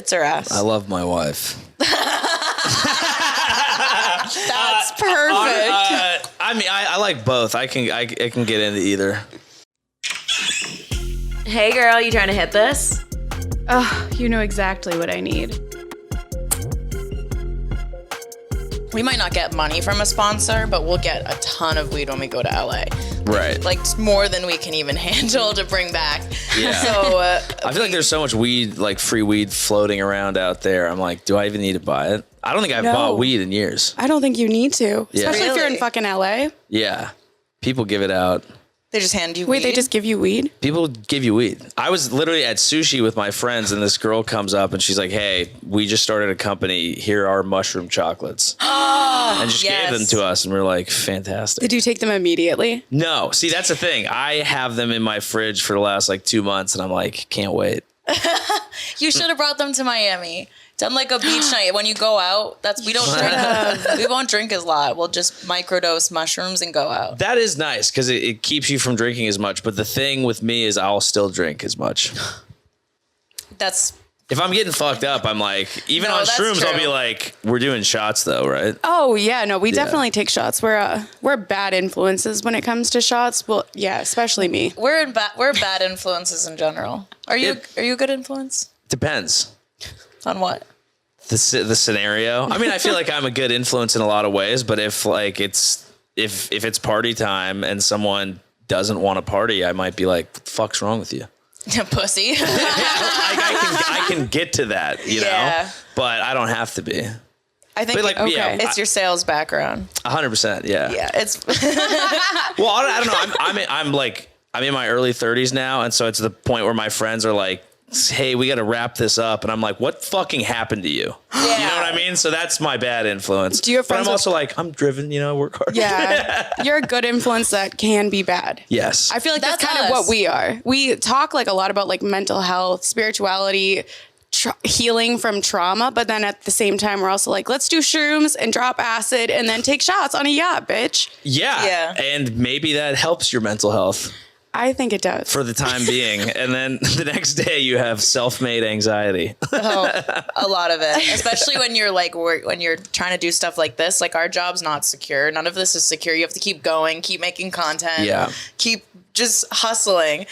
It's her ass. I love my wife. That's perfect. I mean, I like both. I can get into either. Hey girl, you trying to hit this? Oh, you know exactly what I need. We might not get money from a sponsor, but we'll get a ton of weed when we go to LA. Right. Like more than we can even handle to bring back. Yeah. So I feel like there's so much weed, like free weed floating around out there. I'm like, do I even need to buy it? I don't think I've bought weed in years. I don't think you need to. Yeah. Especially if you're in Really? fucking LA. Yeah. People give it out. they just hand you Wait, weed. they just give you weed? People give you weed. I was literally at sushi with my friends, and this girl comes up and she's like, "Hey, we just started a company. Here are mushroom chocolates," and just gave them to us, and we are like, "Fantastic." Did you take them immediately? No, see, that's the thing. I have them in my fridge for the last like 2 months, and I'm like, can't wait. You should have brought them to Miami. Done like a beach night. When you go out, we don't drink. We won't drink as lot. We'll just microdose mushrooms and go out. That is nice because it keeps you from drinking as much. But the thing with me is I'll still drink as much. That's If I'm getting fucked up, I'm like, even No, on that's shrooms, I'll true. be like, we're doing shots though, right? Oh, yeah. No, we definitely take shots. We're bad influences when it comes to shots. Well, yeah, especially me. we're bad influences in general. Are you a good influence? Depends. On what? The scenario. I mean, I feel like I'm a good influence in a lot of ways, but if like if it's party time and someone doesn't want to party, I might be like, what the fuck's wrong with you? Pussy. I can get to that, you Yeah. know, but I don't have to be. I think But like, Okay. yeah, it's your sales background. 100%. Yeah. Yeah, it's Well, I don't know. I'm in my early 30s now, and so it's the point where my friends are like, "Hey, we got to wrap this up," and I'm like, "What fucking happened to you?" You know what I mean? So that's my bad influence. Do you have But friends I'm with- also like, I'm driven. You know, work hard. Yeah. You're a good influence that can be bad. Yes. I feel like that's That's kind of us. what we are. We talk like a lot about like mental health, spirituality, healing from trauma, but then at the same time, we're also like, let's do shrooms and drop acid and then take shots on a yacht, bitch. Yeah. Yeah. And maybe that helps your mental health I think it does. for the time being. And then the next day you have self-made anxiety. a lot of it, especially when you're like when you're trying to do stuff like this. Like our job's not secure. None of this is secure. You have to keep going, keep making content, Yeah. keep just hustling.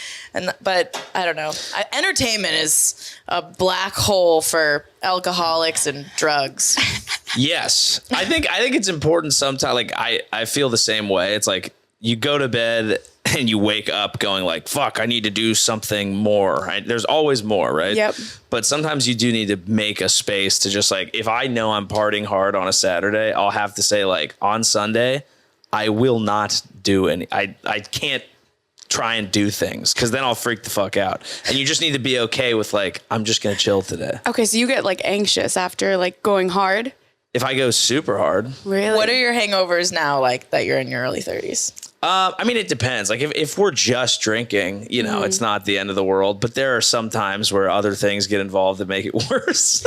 But I don't know. Entertainment is a black hole for alcoholics and drugs. Yes. I think it's important sometimes. Like I feel the same way. It's like you go to bed and you wake up going like, fuck, I need to do something more. There's always more, right? Yep. But sometimes you do need to make a space to just like, if I know I'm partying hard on a Saturday, I'll have to say like on Sunday, I will not do any, I can't try and do things because then I'll freak the fuck out. And you just need to be okay with like, I'm just going to chill today. Okay, so you get like anxious after like going hard? If I go super hard, Really? What are your hangovers now like that you're in your early 30s? I mean, it depends. Like if we're just drinking, you know, it's not the end of the world, but there are some times where other things get involved that make it worse.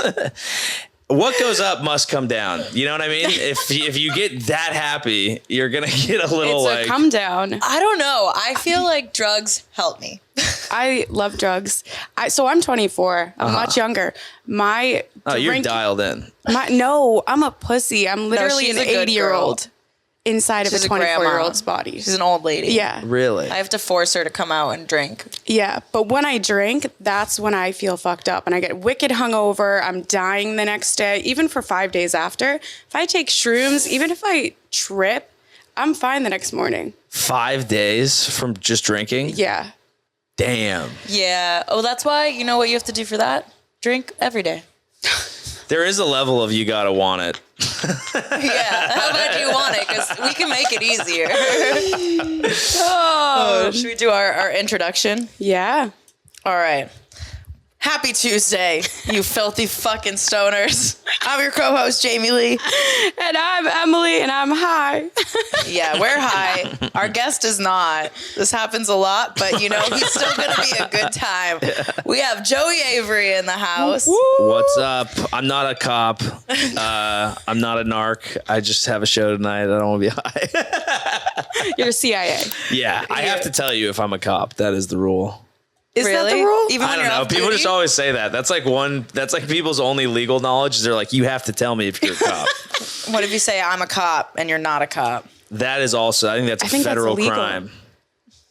What goes up must come down. You know what I mean? If you get that happy, you're going to get a little It's like, a come down. I don't know. I feel like drugs help me. I love drugs. So I'm 24. I'm much younger. My you're drink- dialed in. No, I'm a pussy. I'm literally she's an a good 80-year-old inside She's a of a grandma. 24-year-old's body. She's an old lady. Yeah. Really? I have to force her to come out and drink. Yeah. But when I drink, that's when I feel fucked up and I get wicked hungover. I'm dying the next day, even for 5 days after. If I take shrooms, even if I trip, I'm fine the next morning. 5 days from just drinking? Yeah. Damn. Yeah. Oh, that's why, you know what you have to do for that? Drink every day. There is a level of you got to want it. Yeah. How about you want it? Because we can make it easier. Oh, should we do our introduction? Yeah. All right. Happy Tuesday, you filthy fucking stoners. I'm your co-host, Jamie Lee. And I'm Emily and I'm high. Yeah, we're high. Our guest is not. This happens a lot, but you know, he's still going to be a good time. We have Joey Avery in the house. What's up? I'm not a cop. I'm not a narc. I just have a show tonight. I don't want to be high. You're CIA. Yeah, I have to tell you if I'm a cop. That is the rule. Is that the Really? rule? Even I when don't you're know. off People duty? just always say that. That's like people's only legal knowledge. They're like, you have to tell me if you're a cop. What if you say I'm a cop and you're not a cop? That is also, I think that's a think that's federal illegal. crime.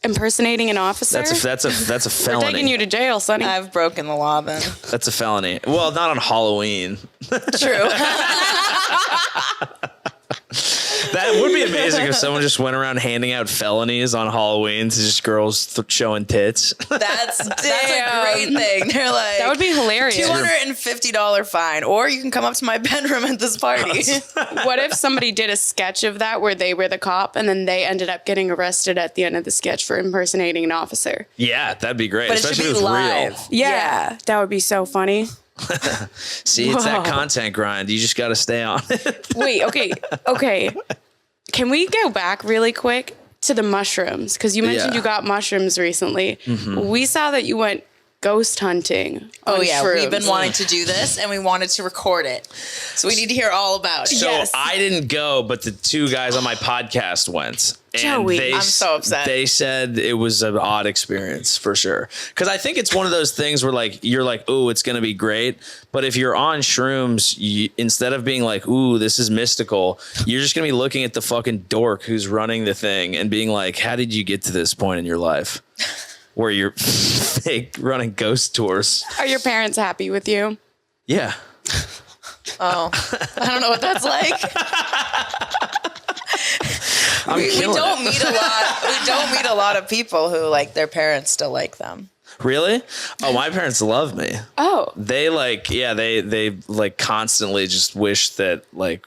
Impersonating an officer? That's a We're felony. taking you to jail, Sonny. I've broken the law then. That's a felony. Well, not on Halloween. True. That would be amazing if someone just went around handing out felonies on Halloween to just girls showing tits. That's a Damn. great thing. They're like, That would be hilarious. $250 fine, or you can come up to my bedroom at this party. What if somebody did a sketch of that where they were the cop and then they ended up getting arrested at the end of the sketch for impersonating an officer? Yeah, that'd be great. But it should Especially be if it was live. real. Yeah, that would be so funny. See, it's that Whoa. content grind. You just got to stay on it. Wait, okay. Can we go back really quick to the mushrooms? Because you mentioned Yeah. you got mushrooms recently. We saw that you went ghost hunting. Oh on yeah, we've been shrooms. wanting to do this, and we wanted to record it, so we need to hear all about it. So Yes. I didn't go, but the two guys on my podcast went. And Joey. I'm so upset. They said it was an odd experience for sure. Because I think it's one of those things where like you're like, oh, it's gonna be great. But if you're on shrooms, instead of being like, ooh, this is mystical, you're just gonna be looking at the fucking dork who's running the thing and being like, how did you get to this point in your life where you're fake running ghost tours? Are your parents happy with you? Yeah. Oh, I don't know what that's like. We don't meet a lot. We don't meet a lot of people who like their parents still like them. Really? Oh, my parents love me. Oh, They like, yeah, they like constantly just wish that like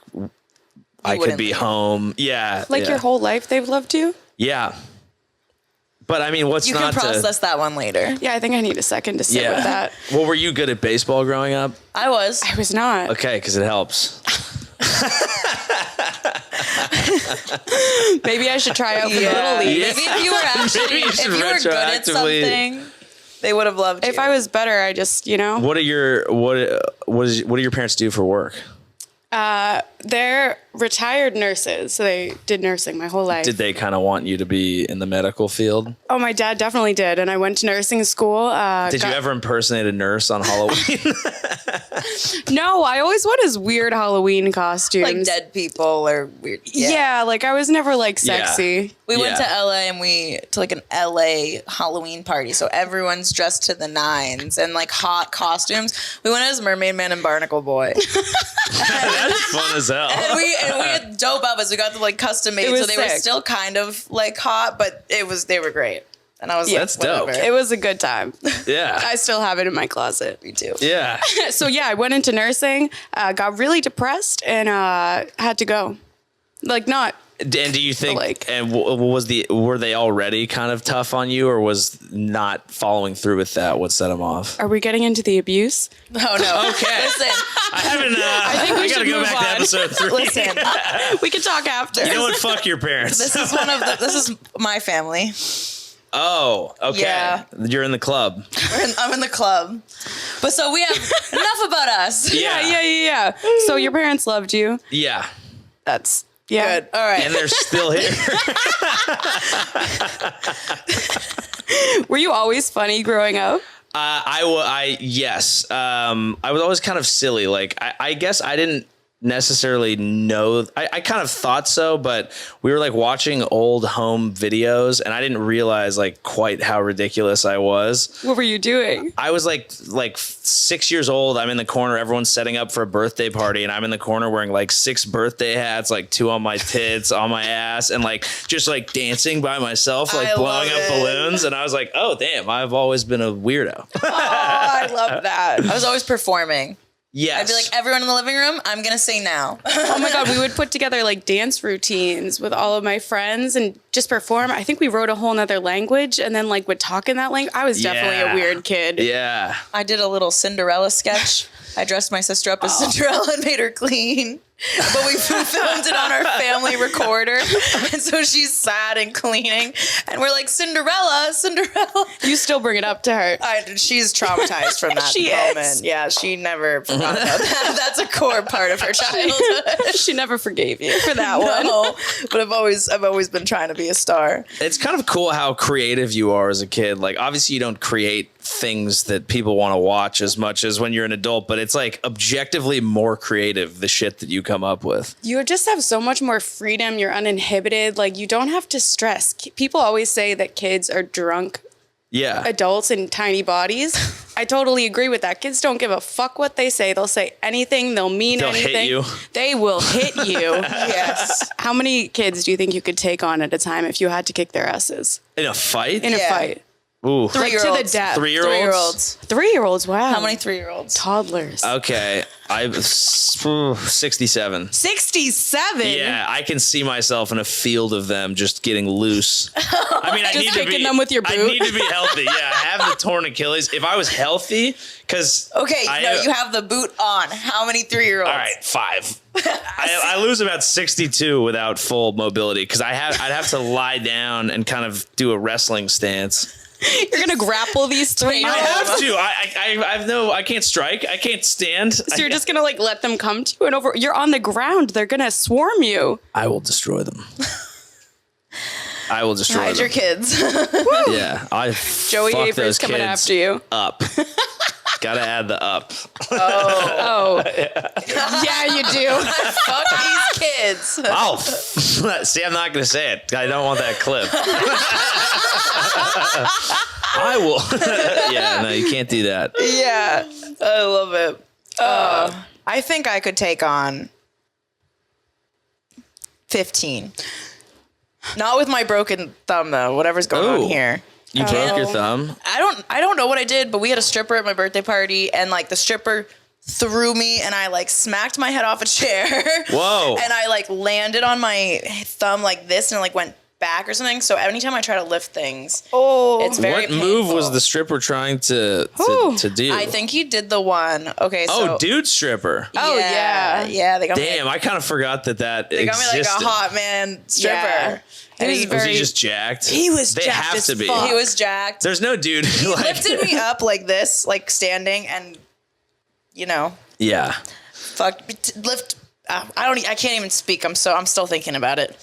I could wouldn't be leave. home. Yeah. like yeah. your whole life they've loved you? Yeah. But I mean, what's You not can to... process that one later. Yeah, I think I need a second to sit Yeah. with that. Well, were you good at baseball growing up? I was. I was not. Okay, because it helps. Maybe I should try out for Yeah. Little League. Yeah. Maybe if you were actually, Maybe you if should you were good at retroactively- something, they would have loved you. If I was better, I just, What are your parents do for work? they're retired nurses, so they did nursing my whole life. Did they kind of want you to be in the medical field? Oh, my dad definitely did, and I went to nursing school. Did you ever impersonate a nurse on Halloween? No, I always went as weird Halloween costumes. like dead people or weird. Yeah, like I was never like Yeah. sexy. We went to Yeah. LA and to like an LA Halloween party. So everyone's dressed to the nines and like hot costumes. We went as Mermaid Man and Barnacle Boy. That's fun as hell. and we had dope outfits. We got them like custom made. It was So they were sick. still kind of like hot, but they were great. And I was like, That's dope. whatever. It was a good time. Yeah. I still have it in my closet. Me too. Yeah. So yeah, I went into nursing, got really depressed, and had to go. Like not. And do you think, Like- and were they already kind of tough on you, or was not following through with that what set them off? Are we getting into the abuse? Oh no. Okay. Listen, I haven't. I think we gotta should go move back to on. episode 3. listen. We can talk after. You know what? Fuck your parents. This is my family. Oh, okay. Yeah. You're in the club. I'm in the club. But so we have enough about us. Yeah. So your parents loved you. Yeah. That's yeah. Good. All right. And they're still here. Were you always funny growing up? Yes. I was always kind of silly. Like, I guess I didn't necessarily know. I kind of thought so, but we were like watching old home videos and I didn't realize like quite how ridiculous I was. What were you doing? I was like 6 years old. I'm in the corner. Everyone's setting up for a birthday party. And I'm in the corner wearing like 6 birthday hats, like 2 on my tits, on my ass, and like just like dancing by myself, like I blowing love up it. balloons. And I was like, oh, damn, I've always been a weirdo. Oh, I love that. I was always performing. Yes. I'd be like, everyone in the living room, I'm going to say now. Oh my God, we would put together like dance routines with all of my friends and just perform. I think we wrote a whole nother language and then like would talk in that language. I was definitely Yeah. a weird kid. Yeah. I did a little Cinderella sketch. I dressed my sister up as Cinderella and made her clean. But we filmed it on our family recorder. And so she's sad and cleaning. And we're like, Cinderella. You still bring it up to her. She's traumatized from that She moment. is. Yeah, she never forgot about that. That's a core part of her childhood. She never forgave you for that one. No, but I've always been trying to be a star. It's kind of cool how creative you are as a kid. Like, obviously you don't create things that people want to watch as much as when you're an adult, but it's like objectively more creative, the shit that you come up with. You just have so much more freedom. You're uninhibited. Like, you don't have to stress. People always say that kids are drunk Yeah. adults in tiny bodies. I totally agree with that. Kids don't give a fuck what they say. They'll say anything. They'll mean They'll anything. hit you. They will hit you. Yes. How many kids do you think you could take on at a time if you had to kick their asses In a fight? in a Yeah. fight? Ooh. Like, to the 3-year-olds. death. 3-year-olds? 3-year-olds, wow. How many 3-year-olds? toddlers? Okay. 67. 67? Yeah, I can see myself in a field of them just getting loose. I mean, I Just need to kicking be. them with your I boot? need to be healthy. Yeah, I have the torn Achilles. If I was healthy, because Okay, you have the boot on. How many 3-year-olds? All right, 5. I lose about 62 without full mobility because I'd have to lie down and kind of do a wrestling stance. You're going to grapple these I 3-year-olds? have to. I can't strike. I can't stand. So you're just going to like let them come to you and over. You're on the ground. They're going to swarm you. I will destroy them. I will destroy Hide them. your kids. Yeah, Joey fuck Avery's those coming kids after you. Up. Gotta add the up. Oh. Yeah, you do. Fuck these kids. Oh, see, I'm not gonna say it. I don't want that clip. I will. Yeah, no, you can't do that. Yeah, I love it. I think I could take on 15. Not with my broken thumb though. Whatever's going on Ooh. here. You broke your thumb. I don't know what I did, but we had a stripper at my birthday party, and like the stripper threw me, and I like smacked my head off a chair. Whoa. And I like landed on my thumb like this, and like went back or something. So anytime I try to lift things, it's very What move was painful. the stripper trying to do? I think he did the one. Okay, so Oh, dude, stripper. Oh, yeah. yeah. They got Damn, I kind of forgot that They got me like existed. a hot man stripper. Yeah. And He was Was very- he just jacked? He was They jacked have as to be. fuck. He was jacked. There's no dude who He like lifted me up like this, like standing, and Yeah. lift. I can't even speak. I'm still thinking about it.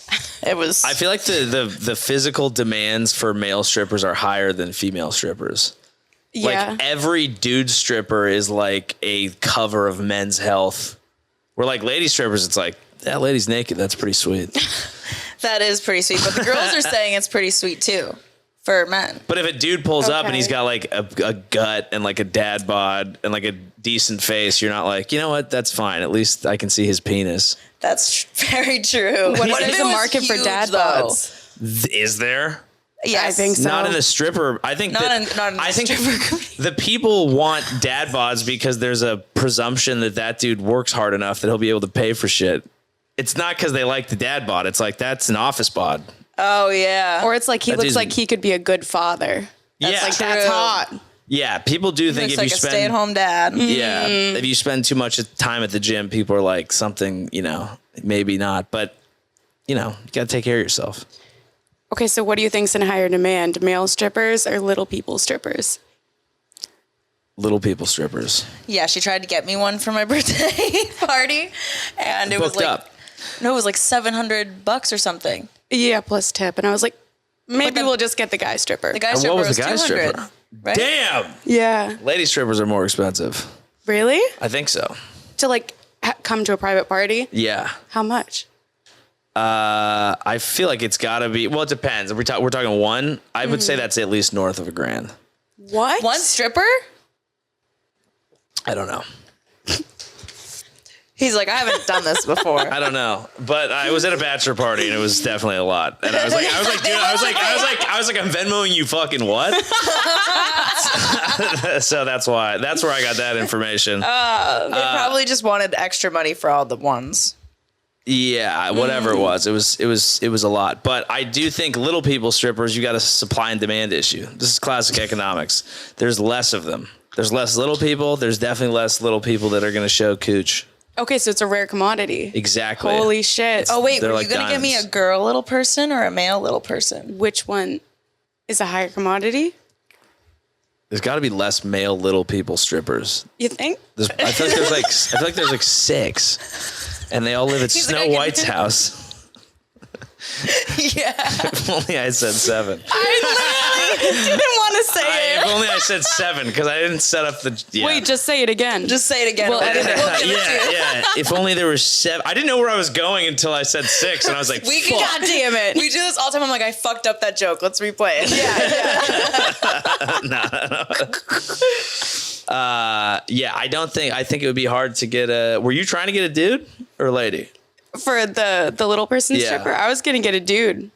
It was. I feel like the physical demands for male strippers are higher than female strippers. Yeah. Like every dude stripper is like a cover of Men's Health. Where like lady strippers, it's like, that lady's naked. That's pretty sweet. That is pretty sweet, but the girls are saying it's pretty sweet too for men. But if a dude pulls up and Okay. he's got like a gut and like a dad bod and like a decent face, you're not like, you know what? That's fine. At least I can see his penis. That's very true. What if if there's it a was market for huge, dad though? bods? Is there? Yes. I think so. Not in the stripper. I think Not that, in- not in the I think stripper community. the people want dad bods because there's a presumption that dude works hard enough that he'll be able to pay for shit. It's not because they like the dad bod. It's like, that's an office bod. Oh yeah. Or it's like he That looks dude's- like he could be a good father. Yeah. Like, that's hot. Yeah, people do think Looks if like you a spend stay-at-home dad. yeah, if you spend too much time at the gym, people are like something, maybe not, but you got to take care of yourself. Okay, so what do you think's in higher demand? Male strippers or little people strippers? Little people strippers. Yeah, she tried to get me one for my birthday party, and it was Booked like up. no, it was like $700 or something. Yeah, plus tip. And I was like, maybe the- we'll just get the guy stripper. The guy And stripper what was the guy 200, stripper? right? Damn. Yeah. Lady strippers are more expensive. Really? I think so. To like come to a private party? Yeah. How much? I feel like it's got to be. Well, it depends. If we're talking one, I would say that's at least north of $1,000. What? One stripper? I don't know. He's like, I haven't done this before. I don't know, but I was at a bachelor party and it was definitely a lot. And I was like, I'm Venmoing you fucking what? So that's where I got that information. They probably just wanted extra money for all the ones. Yeah, whatever it was a lot. But I do think little people strippers, you got a supply and demand issue. This is classic economics. There's less of them. There's less little people. There's definitely less little people that are going to show cooch. Okay, so it's a rare commodity. Exactly. Holy shit. Oh wait, They're were like you gonna give me a diamonds. girl little person or a male little person? Which one is a higher commodity? There's got to be less male little people strippers. You think? I feel like there's like 6, and they all live at He's like, Snow I can- White's house. Yeah. If only I said 7. I literally didn't want to say If it. only I said 7 because I didn't set up the. Yeah. Wait, just say it again. Just say it again. Well, We'll give it to you. yeah. If only there were 7. I didn't know where I was going until I said 6, and I was like, We can, God damn it. We do this all the time. I'm like, I fucked up that joke. Let's replay it. yeah. I think it would be hard to get a. Were you trying to get a dude or a lady? For the little person Yeah. stripper, I was going to get a dude.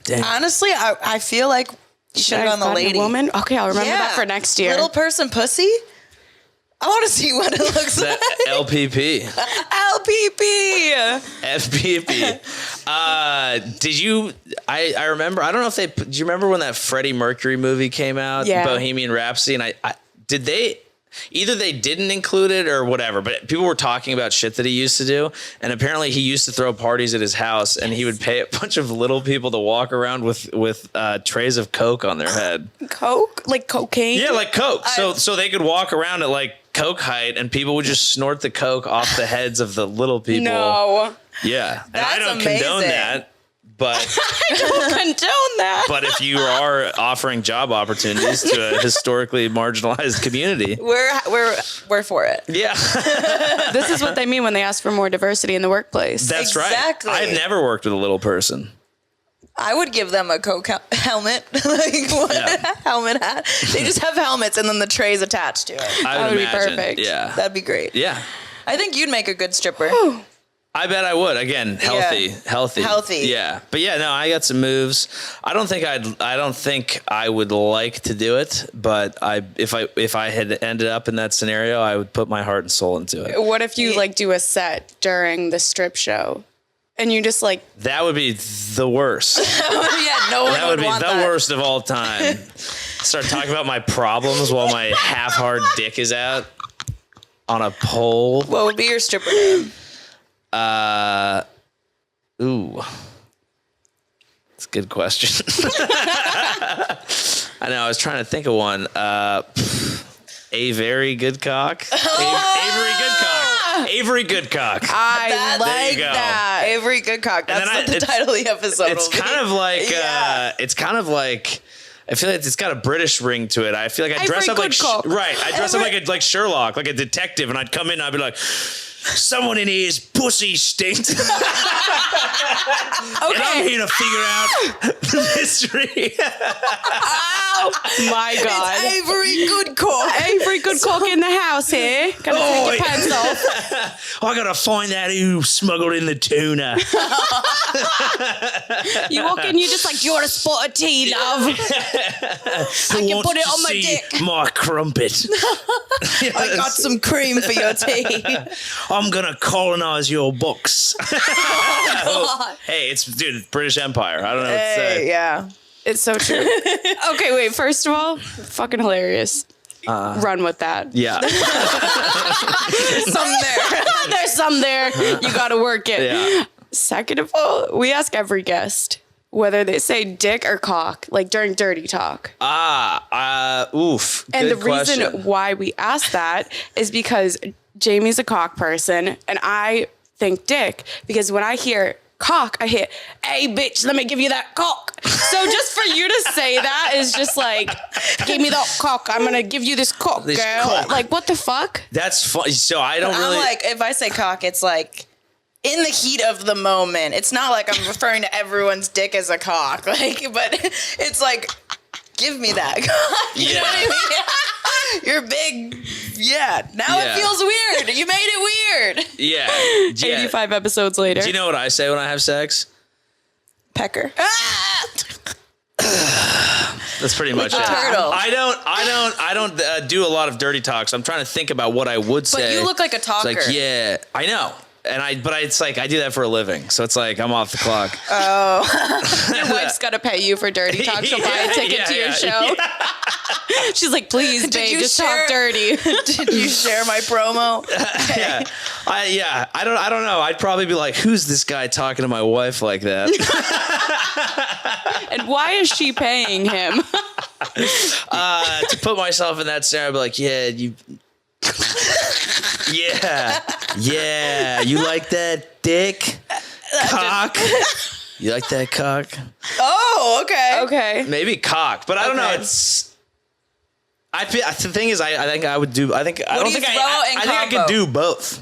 Damn. Honestly, I feel like you should have I gone the gotten a lady. woman? Okay, I'll remember Yeah. that for next year. Little person pussy? I want to see what it looks That like. LPP. LPP. FPP. Did you? I remember. I don't know if they. Do you remember when that Freddie Mercury movie came out? Yeah. Bohemian Rhapsody. And I did they. Either they didn't include it or whatever, but people were talking about shit that he used to do. And apparently he used to throw parties at his house and he would pay a bunch of little people to walk around with trays of Coke on their head. Coke? Like cocaine? Yeah, like Coke. So they could walk around at like Coke height and people would just snort the Coke off the heads of the little people. No. Yeah. And I That's don't condone amazing. that. But I don't condone that. but if you are offering job opportunities to a historically marginalized community. We're for it. Yeah. This is what they mean when they ask for more diversity in the workplace. That's Exactly. right. I've never worked with a little person. I would give them a Coke helmet, like what? Yeah. Helmet hat. They just have helmets and then the trays attached to it. I would be imagine. perfect. Yeah. That'd be great. Yeah. I think you'd make a good stripper. I bet I would. Again, healthy. Yeah. But yeah, no, I got some moves. I don't think I would like to do it, but if I had ended up in that scenario, I would put my heart and soul into it. What if you like do a set during the strip show and you just like, That would be the worst. Yeah, no one That would be want the that. worst of all time. Start talking about my problems while my half-hard dick is out on a pole. What would be your stripper name? Ooh. That's a good question. I know, I was trying to think of one. A very good cock. Avery Goodcock. Avery Goodcock. I There you like go. that. Avery Goodcock. That's then what the title of the episode It's will be. kind of like Yeah. I feel like it's got a British ring to it. I feel like I dress Avery up like Goodcock. right. I dress up like Sherlock, like a detective, and I'd come in and I'd be like, someone in here's pussy stinks. And I'm here to figure out the mystery. Oh my God. Avery Goodcock. Avery Goodcock in the house here. Gonna Oh, take your pants off. I gotta find out who smuggled in the tuna. You walk in, you just like, you're a spot of tea, love. I can put it on my dick. My crumpet. I got some cream for your tea. I'm gonna colonize your books. God. Hey, it's British Empire. I don't know what to say. Yeah. It's so true. Okay, wait. First of all, fucking hilarious. Run with that. Yeah. Some there. There's some there. You got to work it. Yeah. Second of all, we ask every guest whether they say dick or cock, like during dirty talk. Oof. And Good the reason question. why we ask that is because Jamie's a cock person and I think dick, because when I hear cock, I hear, hey bitch, let me give you that cock. So just for you to say that is just like, give me that cock. I'm going to give you this cock, This girl. cock. Like, what the fuck? That's fun. So I don't really. I'm like, if I say cock, it's like in the heat of the moment. It's not like I'm referring to everyone's dick as a cock. Like, but it's like, give me that cock. You know what I mean? You're big. Yeah. Now Yeah. it feels weird. You made it weird. yeah. 85 episodes later. Do you know what I say when I have sex? Pecker. That's pretty much it. turtle. I don't do a lot of dirty talks. I'm trying to think about what I would say. But you look like a talker. It's like, yeah, I know. But it's like I do that for a living, so it's like I'm off the clock. Your wife's got to pay you for dirty talk. She'll buy a ticket to your show. Yeah. She's like, please, babe, just talk dirty. Did you share my promo? Yeah, I don't know. I'd probably be like, who's this guy talking to my wife like that? And why is she paying him? To put myself in that scenario, I'd be like, yeah, you. Yeah, you like that dick? Cock? You like that cock? Oh, okay. Okay. Maybe cock, but I don't know. It's. The thing is, I think I would do. I think I could do both.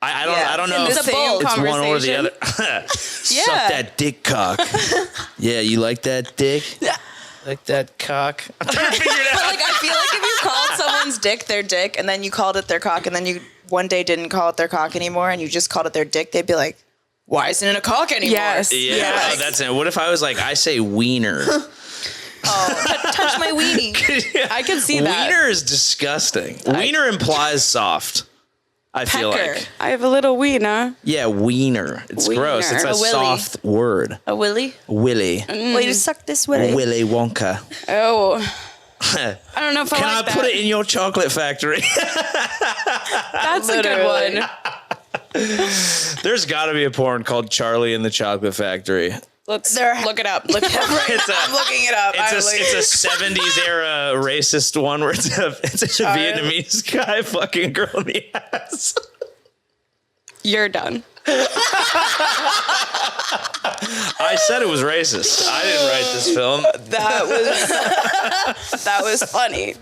I don't know. It's If a bold it's one or the other. Yeah. Suck that dick cock. Yeah, you like that dick? Yeah. Like that cock? I'm trying to figure it But out. like, I feel like if you called someone's dick their dick, and then you called it their cock, and then you one day didn't call it their cock anymore, and you just called it their dick, they'd be like, why isn't it a cock anymore? Yes. Yeah, Yes. oh, that's it. What if I was like, I say wiener? Touch my weenie. I can see that. Wiener is disgusting. Wiener implies soft. I feel Pecker. like. I have a little wiener. Yeah, wiener. It's Wiener. gross. It's a willy. soft word. A willy? Willy. Will you suck this willy? Willy Wonka. Oh. I don't know if I Can like I that. put it in your chocolate factory? That's Literally. a good one. There's got to be a porn called Charlie and the Chocolate Factory. Let's There- look it up. Look it up. I'm looking it up. It's a 70s era racist one where it's a Vietnamese guy fucking a girl in the ass. You're done. I said it was racist. I didn't write this film. That was funny.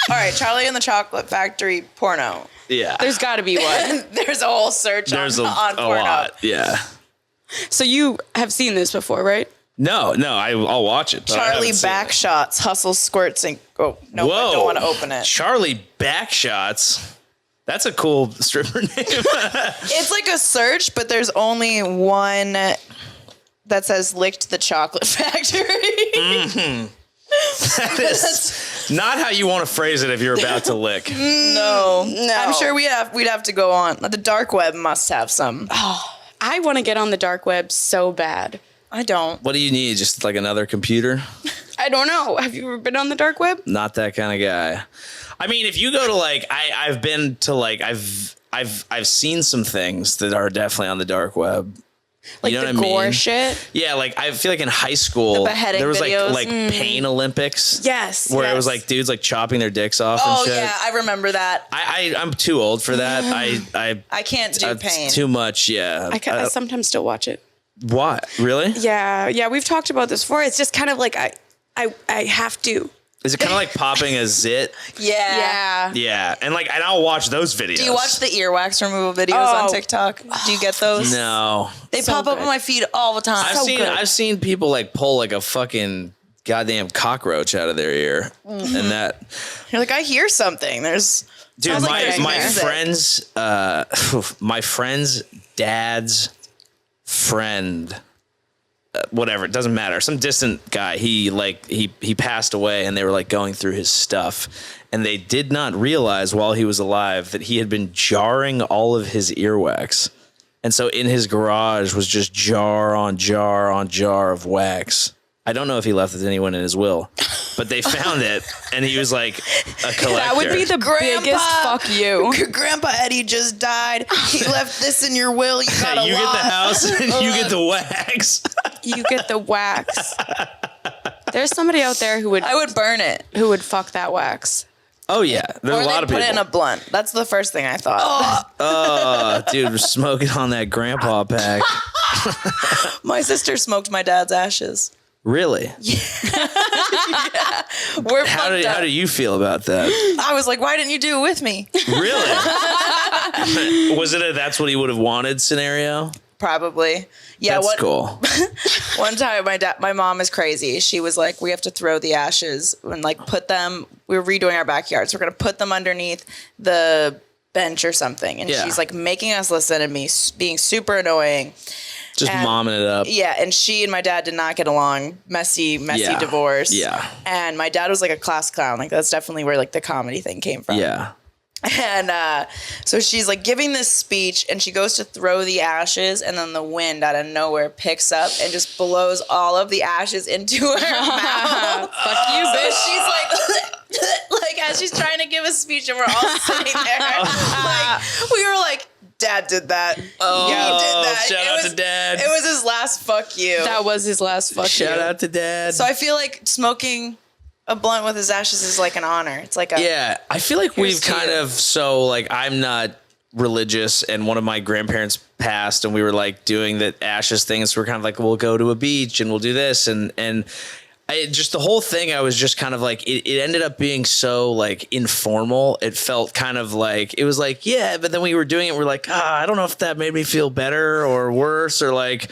All right, Charlie and the Chocolate Factory porno. Yeah. There's got to be one. There's a whole search There's on a porno. lot. Yeah. So you have seen this before, right? No, I'll watch it. but I Charlie haven't seen it. Backshots, hustle squirts, and oh no, I don't want to open it. Charlie Backshots. That's a cool stripper name. It's like a search, but there's only one that says "licked the chocolate factory." That is not how you want to phrase it if you're about to lick. No, I'm sure we'd have to go on. The dark web must have some. I want to get on the dark web so bad. I don't. What do you need? Just like another computer? I don't know. Have you ever been on the dark web? Not that kind of guy. I mean, if you go to like, I've been to like, I've seen some things that are definitely on the dark web. Like You know the what I gore mean? shit? Yeah, like I feel like in high school The beheading there was videos? like Pain Olympics. Yes. Where it was yes. like dudes like chopping their dicks off Oh and shit. yeah, I remember that. I'm too old for that. I can't do it's pain. too much. Yeah. I sometimes still watch it. What? Really? Yeah, we've talked about this before. It's just kind of like I have to. Is it kind of like popping a zit? Yeah. Yeah. And I'll watch those videos. Do you watch the earwax removal videos on TikTok? Do you get those? No. They So pop up good. on my feed all the time. I've seen people like pull like a fucking goddamn cockroach out of their ear. Mm-hmm. And that You're like, I hear something. There's dude, Sounds like my there's music. my friend's dad's friend, whatever, it doesn't matter, some distant guy, he passed away, and they were like going through his stuff, and they did not realize while he was alive that he had been jarring all of his earwax, and so in his garage was just jar on jar on jar of wax. I don't know if he left it to anyone in his will, but they found it, and he was like a collector. That would be the biggest fuck you. Grandpa Eddie just died. He left this in your will. You got a you get lot. the house and you get the wax. You get the wax. There's somebody out there who would I would burn it. fuck that wax. Oh yeah, there's Or a lot they'd of put people. it in a blunt. That's the first thing I thought. Dude, we're smoking on that grandpa pack. My sister smoked my dad's ashes. Really? We're How fucked up. do you feel about that? I was like, why didn't you do it with me? Really? Was it a that's what he would have wanted scenario? Probably. Yeah. That's cool. One time, my mom is crazy. She was like, we have to throw the ashes and like put them. We were redoing our backyard, so we're gonna put them underneath the bench or something. And Yeah. she's like making us listen to me, being super annoying. Just And- momming it up. Yeah, and she and my dad did not get along. Messy Yeah. divorce. Yeah. And my dad was like a class clown. Like that's definitely where like the comedy thing came from. Yeah. And so she's like giving this speech and she goes to throw the ashes and then the wind out of nowhere picks up and just blows all of the ashes into her mouth. Fuck you, So bitch. she's like as she's trying to give a speech and we're all sitting there. Like we were like, Dad did that. Oh, he did that. Shout out to Dad. It was his last fuck you. That was his last fuck Shout you. out to Dad. So I feel like smoking a blunt with his ashes is like an honor. It's like a Yeah, I feel like we've to kind you. of like I'm not religious and one of my grandparents passed and we were like doing the ashes thing. So we're kind of like, we'll go to a beach and we'll do this and just the whole thing. I was just kind of like, it ended up being so like informal. It felt kind of like, it was like, yeah, but then we were doing it. We're like, I don't know if that made me feel better or worse or like,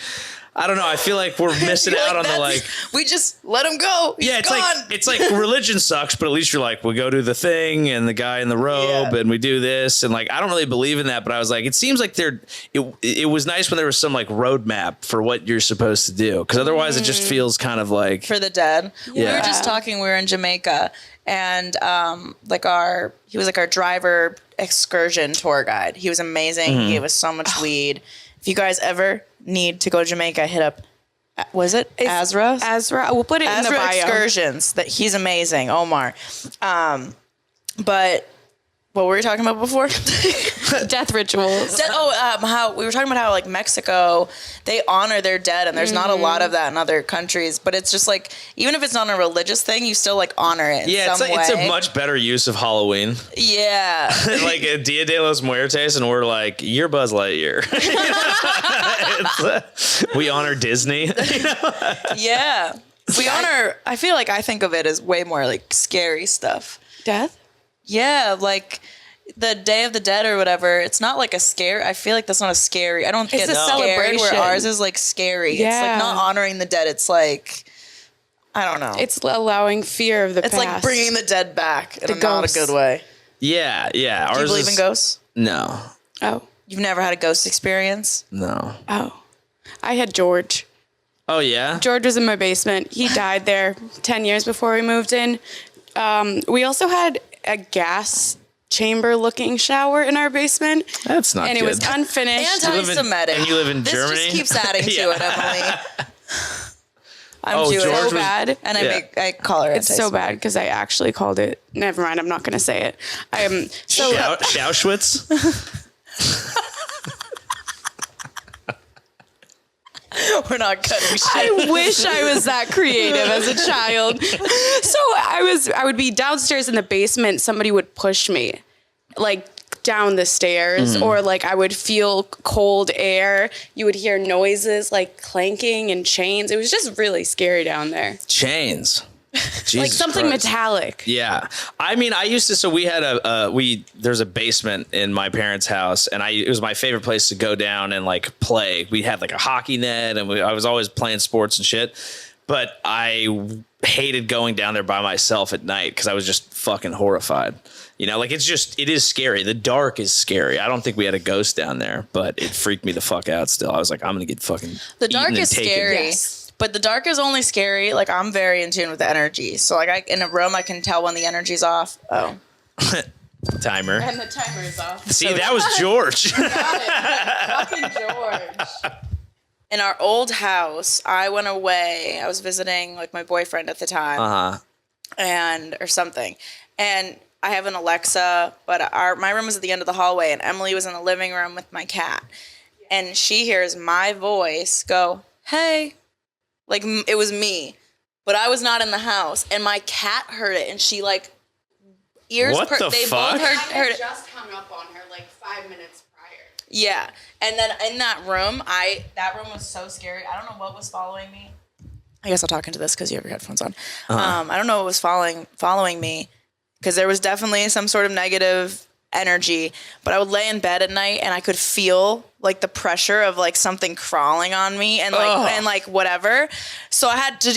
I don't know. I feel like we're missing You're out on the "That's- like. we just let him go. He's Yeah, it's gone. like religion sucks, but at least you're like, we go do the thing and the guy in the robe and we do this and like I don't really believe in that, but I was like, it seems like it was nice when there was some like roadmap for what you're supposed to do because otherwise it just feels kind of like For the dead. We Yeah. were just talking. We were in Jamaica, and he was like our driver excursion tour guide. He was amazing. He gave us so much weed. If you guys ever need to go to Jamaica, hit up. Was it Azra? Azra. We'll put it in the Azra bio. Excursions. That he's amazing, Omar. But what were we talking about before? Death rituals. How we were talking about how like Mexico, they honor their dead, and there's not a lot of that in other countries. But it's just like even if it's not a religious thing, you still like honor it. yeah, it's a much better use of Halloween. Yeah. Like a Dia de los Muertes, and we're like, you're Buzz Lightyear. We honor Disney. Yeah. We honor. I feel like I think of it as way more like scary stuff. Death? Yeah, like the Day of the Dead or whatever. It's not like a scare. I feel like that's not a scary. I don't get a scared celebration. where ours is like scary. It's Yeah. like not honoring the dead. It's like I don't know. It's allowing fear of the It's past. like bringing the dead back in The not a ghosts. good way. Yeah. Do you believe in ghosts? No. Oh. You've never had a ghost experience? No. Oh. I had George. Oh yeah. George was in my basement. He died there 10 years before we moved in. We also had a gas chamber looking shower in our basement. That's not and good. it was unfinished. Anti-Semitic. and you live in this Germany? just keeps adding to Yeah. it, Emily. I'm Oh, Jewish. George so was- bad. And Yeah. I call her It's so anti-Semitic. bad because I actually called it. Never mind. I'm not going to say it. So Schauschwitz? We're not cutting shit. I wish I was that creative as a child. So I would be downstairs in the basement. Somebody would push me like down the stairs or like I would feel cold air. You would hear noises like clanking and chains. It was just really scary down there. Chains. Jesus Like something Christ. metallic. Yeah. I mean, I used to, so we had there's a basement in my parents' house and it was my favorite place to go down and like play. We had like a hockey net and I was always playing sports and shit, but I hated going down there by myself at night because I was just fucking horrified. You know, like it is scary. The dark is scary. I don't think we had a ghost down there, but it freaked me the fuck out still. I was like, I'm going to get fucking The dark eaten and is taken. scary. Yes. But the dark is only scary. Like I'm very in tune with the energy. So like in a room, I can tell when the energy's off. Oh, Timer. And the timer is off. See, that was George. Fucking George. in our old house, I went away. I was visiting like my boyfriend at the time, or something. And I have an Alexa, but my room was at the end of the hallway, and Emily was in the living room with my cat, and she hears my voice go, "Hey." Like, it was me, but I was not in the house, and my cat heard it, and she, like, ears... What the they fuck? both heard it. just hung up on her like 5 minutes prior. Yeah, and then in that room, that room was so scary. I don't know what was following me. I guess I'll talk into this because you have your headphones on. I don't know what was following me, because there was definitely some sort of negative energy, but I would lay in bed at night and I could feel like the pressure of like something crawling on me and like whatever. So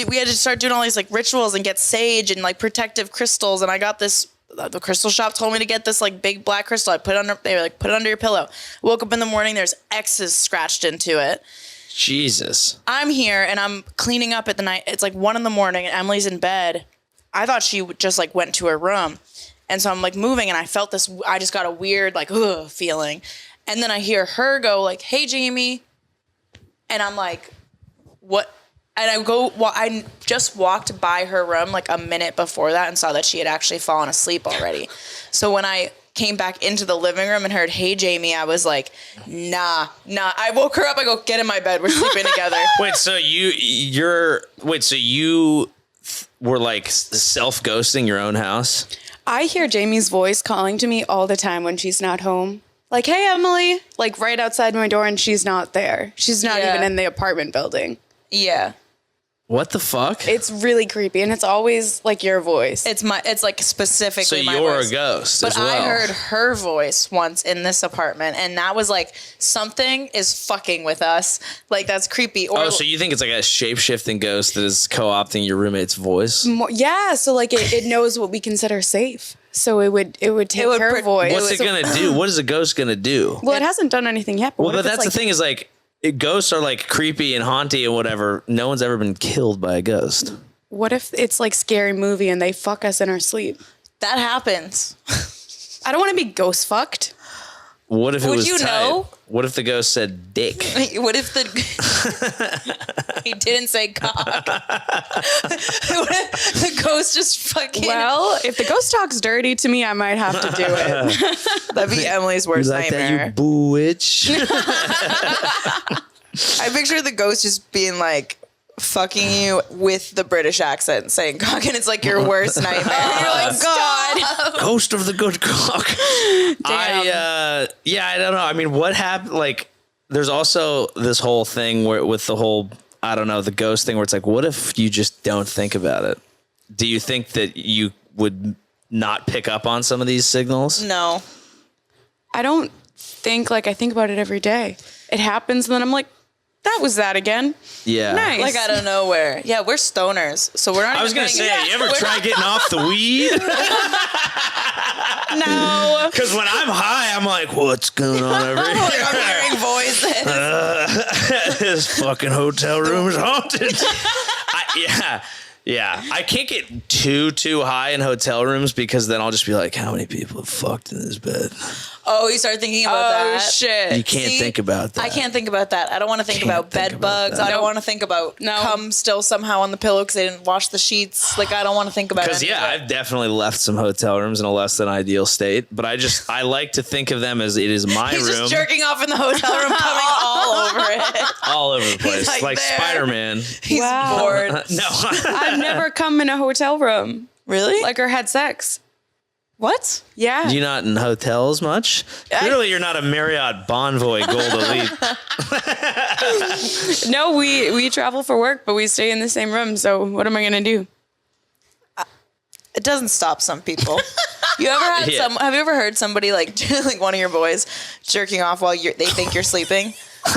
we had to start doing all these like rituals and get sage and like protective crystals. And I got this, the crystal shop told me to get this like big black crystal. They were like, put it under your pillow. Woke up in the morning, there's X's scratched into it. Jesus. I'm here and I'm cleaning up at the night. It's like 1 a.m. and Emily's in bed. I thought she just like went to her room. And so I'm like moving and I felt this, I just got a weird like, ugh feeling. And then I hear her go like, hey, Jaime. And I'm like, what? And I just walked by her room like a minute before that and saw that she had actually fallen asleep already. So when I came back into the living room and heard, hey, Jaime, I was like, nah. I woke her up. I go, get in my bed. We're sleeping together. Wait, so you were like self-ghosting your own house? I hear Jamie's voice calling to me all the time when she's not home. Like, hey, Emily, like right outside my door, and she's not there. She's not even in the apartment building. Yeah. What the fuck? It's really creepy, and it's always like your voice. It's like specifically so my you're voice. a ghost But as well. I heard her voice once in this apartment, and that was like, something is fucking with us. Like, that's creepy. Or, so you think it's like a shape-shifting ghost that is co-opting your roommate's voice? Yeah, so like it knows what we consider safe. So it would take her voice. What's it gonna do? What is a ghost gonna do? Well, it hasn't done anything yet. But Well, but that's the thing is like, ghosts are like creepy and haunty and whatever. No one's ever been killed by a ghost. What if it's like Scary Movie and they fuck us in our sleep? that happens. I don't want to be ghost fucked. What if it Would was you tight? know? What if the ghost said dick? What if he didn't say cock? What if the ghost just fucking... Well, if the ghost talks dirty to me, I might have to do it. That'd be Emily's worst nightmare. You boo witch? I picture the ghost just being like fucking you with the British accent saying cock, and it's like your worst nightmare. You're like, God. Ghost of the Goodcock. I don't know. I mean, what happened? Like, there's also this whole thing where with the whole, I don't know, the ghost thing where it's like, what if you just don't think about it? Do you think that you would not pick up on some of these signals? No. I don't think, like, I think about it every day. It happens, and then I'm like, that was that again. Yeah. Nice. Like, out of nowhere. Yeah, we're stoners, so we're not. I was going to say, you ever try getting off the weed? No. Because when I'm high, I'm like, what's going on over here? I'm hearing voices. This fucking hotel room is haunted. Yeah. I can't get too high in hotel rooms because then I'll just be like, how many people have fucked in this bed? Oh, you start thinking about that. Oh, shit. You can't think about that. I can't think about that. I don't want to think about bed bugs. I don't want to think about cum still somehow on the pillow because they didn't wash the sheets. Like, I don't want to think about it. Because, I've definitely left some hotel rooms in a less than ideal state, but I like to think of them as it is my He's room. just jerking off in the hotel room, coming all over it. All over the place. He's like there. Spider-Man. He's bored. No. I've never come in a hotel room. Really? Like, or had sex. What? Yeah. Do you not in hotels much? Clearly, you're not a Marriott Bonvoy Gold Elite. No, we travel for work, but we stay in the same room. So what am I going to do? It doesn't stop some people. You ever had have you ever heard somebody like one of your boys jerking off while they think you're sleeping? No.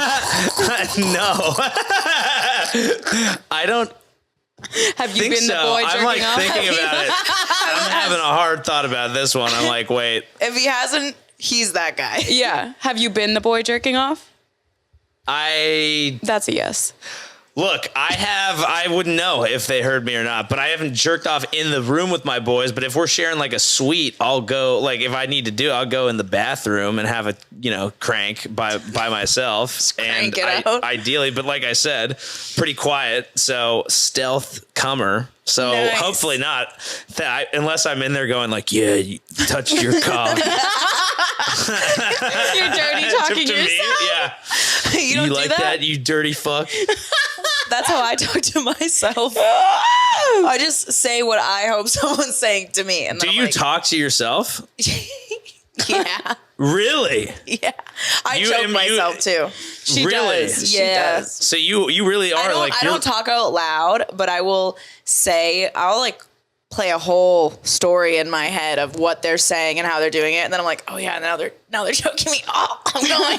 I don't Have you think been so. the boy jerking I'm like off? thinking about it. I'm having a hard thought about this one. I'm like, wait. If he hasn't, he's that guy. Yeah. Have you been the boy jerking off? That's a yes. Look, I wouldn't know if they heard me or not, but I haven't jerked off in the room with my boys. But if we're sharing like a suite, I'll go, like, if I need to do, I'll go in the bathroom and have a, crank by myself. Just crank it out. Ideally, but like I said, pretty quiet. So stealth comer. So Nice. hopefully not unless I'm in there going like, yeah, you touched your cock. You're dirty talking To me, yourself. yeah. You don't You do like that, you dirty fuck? That's how I talk to myself. I just say what I hope someone's saying to me. And then Do I'm you like, talk to yourself? Yeah. Really? Yeah. I You- choke you- myself too. She Really? does. Yeah. She does. So you really are I don't talk out loud, but I'll like play a whole story in my head of what they're saying and how they're doing it. And then I'm like, oh yeah, now they're choking me. Oh, I'm going.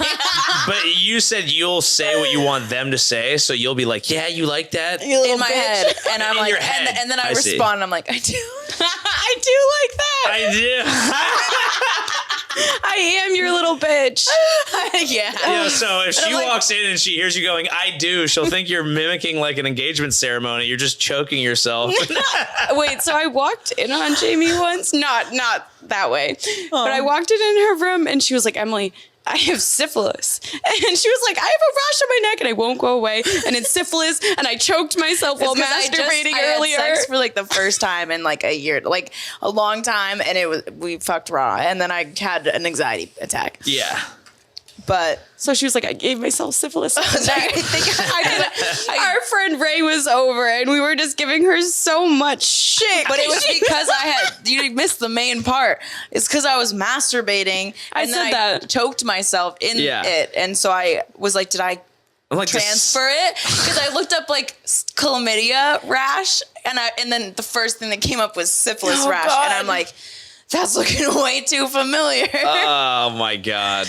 But you said you'll say what you want them to say, so you'll be like, yeah, you like that? in my head. And I'm In like, your head. and then I I see. respond and I'm like, I do. I do like that. I do. I am your little bitch. Yeah. So if she like- walks in and she hears you going, I do, she'll think you're mimicking like an engagement ceremony. You're just choking yourself. Wait, so I walked in on Jaime once. Not that way. But I walked in her room and she was like, Emily, I have syphilis. And she was like, I have a rash on my neck and I won't go away. And it's syphilis. And I choked myself while masturbating earlier. I had sex for like the first time in like a year, like a long time. And we fucked raw. And then I had an anxiety attack. Yeah. But so she was like, I gave myself syphilis. I think Our friend Ray was over and we were just giving her so much shit. But it was because you missed the main part. It's because I was masturbating and then I choked myself in it. And so I was like, did I transfer it? Because I looked up like chlamydia rash and then the first thing that came up was syphilis rash. God. And I'm like, that's looking way too familiar. Oh my God.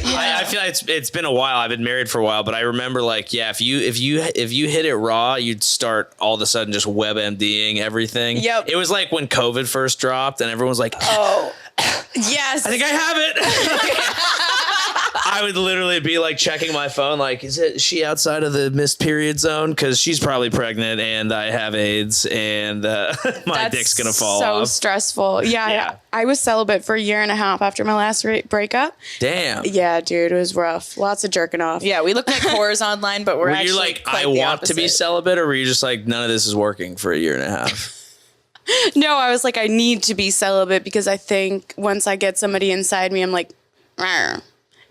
Yeah. I feel like it's been a while. I've been married for a while, but I remember like, yeah, if you hit it raw, you'd start all of a sudden just WebMDing everything. Yep. It was like when COVID first dropped and everyone was like, oh, yes, I think I have it. I would literally be like checking my phone, like, is she outside of the missed period zone? Because she's probably pregnant and I have AIDS and my dick's gonna fall off. So stressful. Yeah. I was celibate for a year and a half after my last breakup. Damn. Yeah, dude, it was rough. Lots of jerking off. Yeah, we look like whores online, but we're actually like, quite I the want opposite. to be celibate, or were you just like, none of this is working for a year and a half? No, I was like, I need to be celibate because I think once I get somebody inside me, I'm like, "Rawr."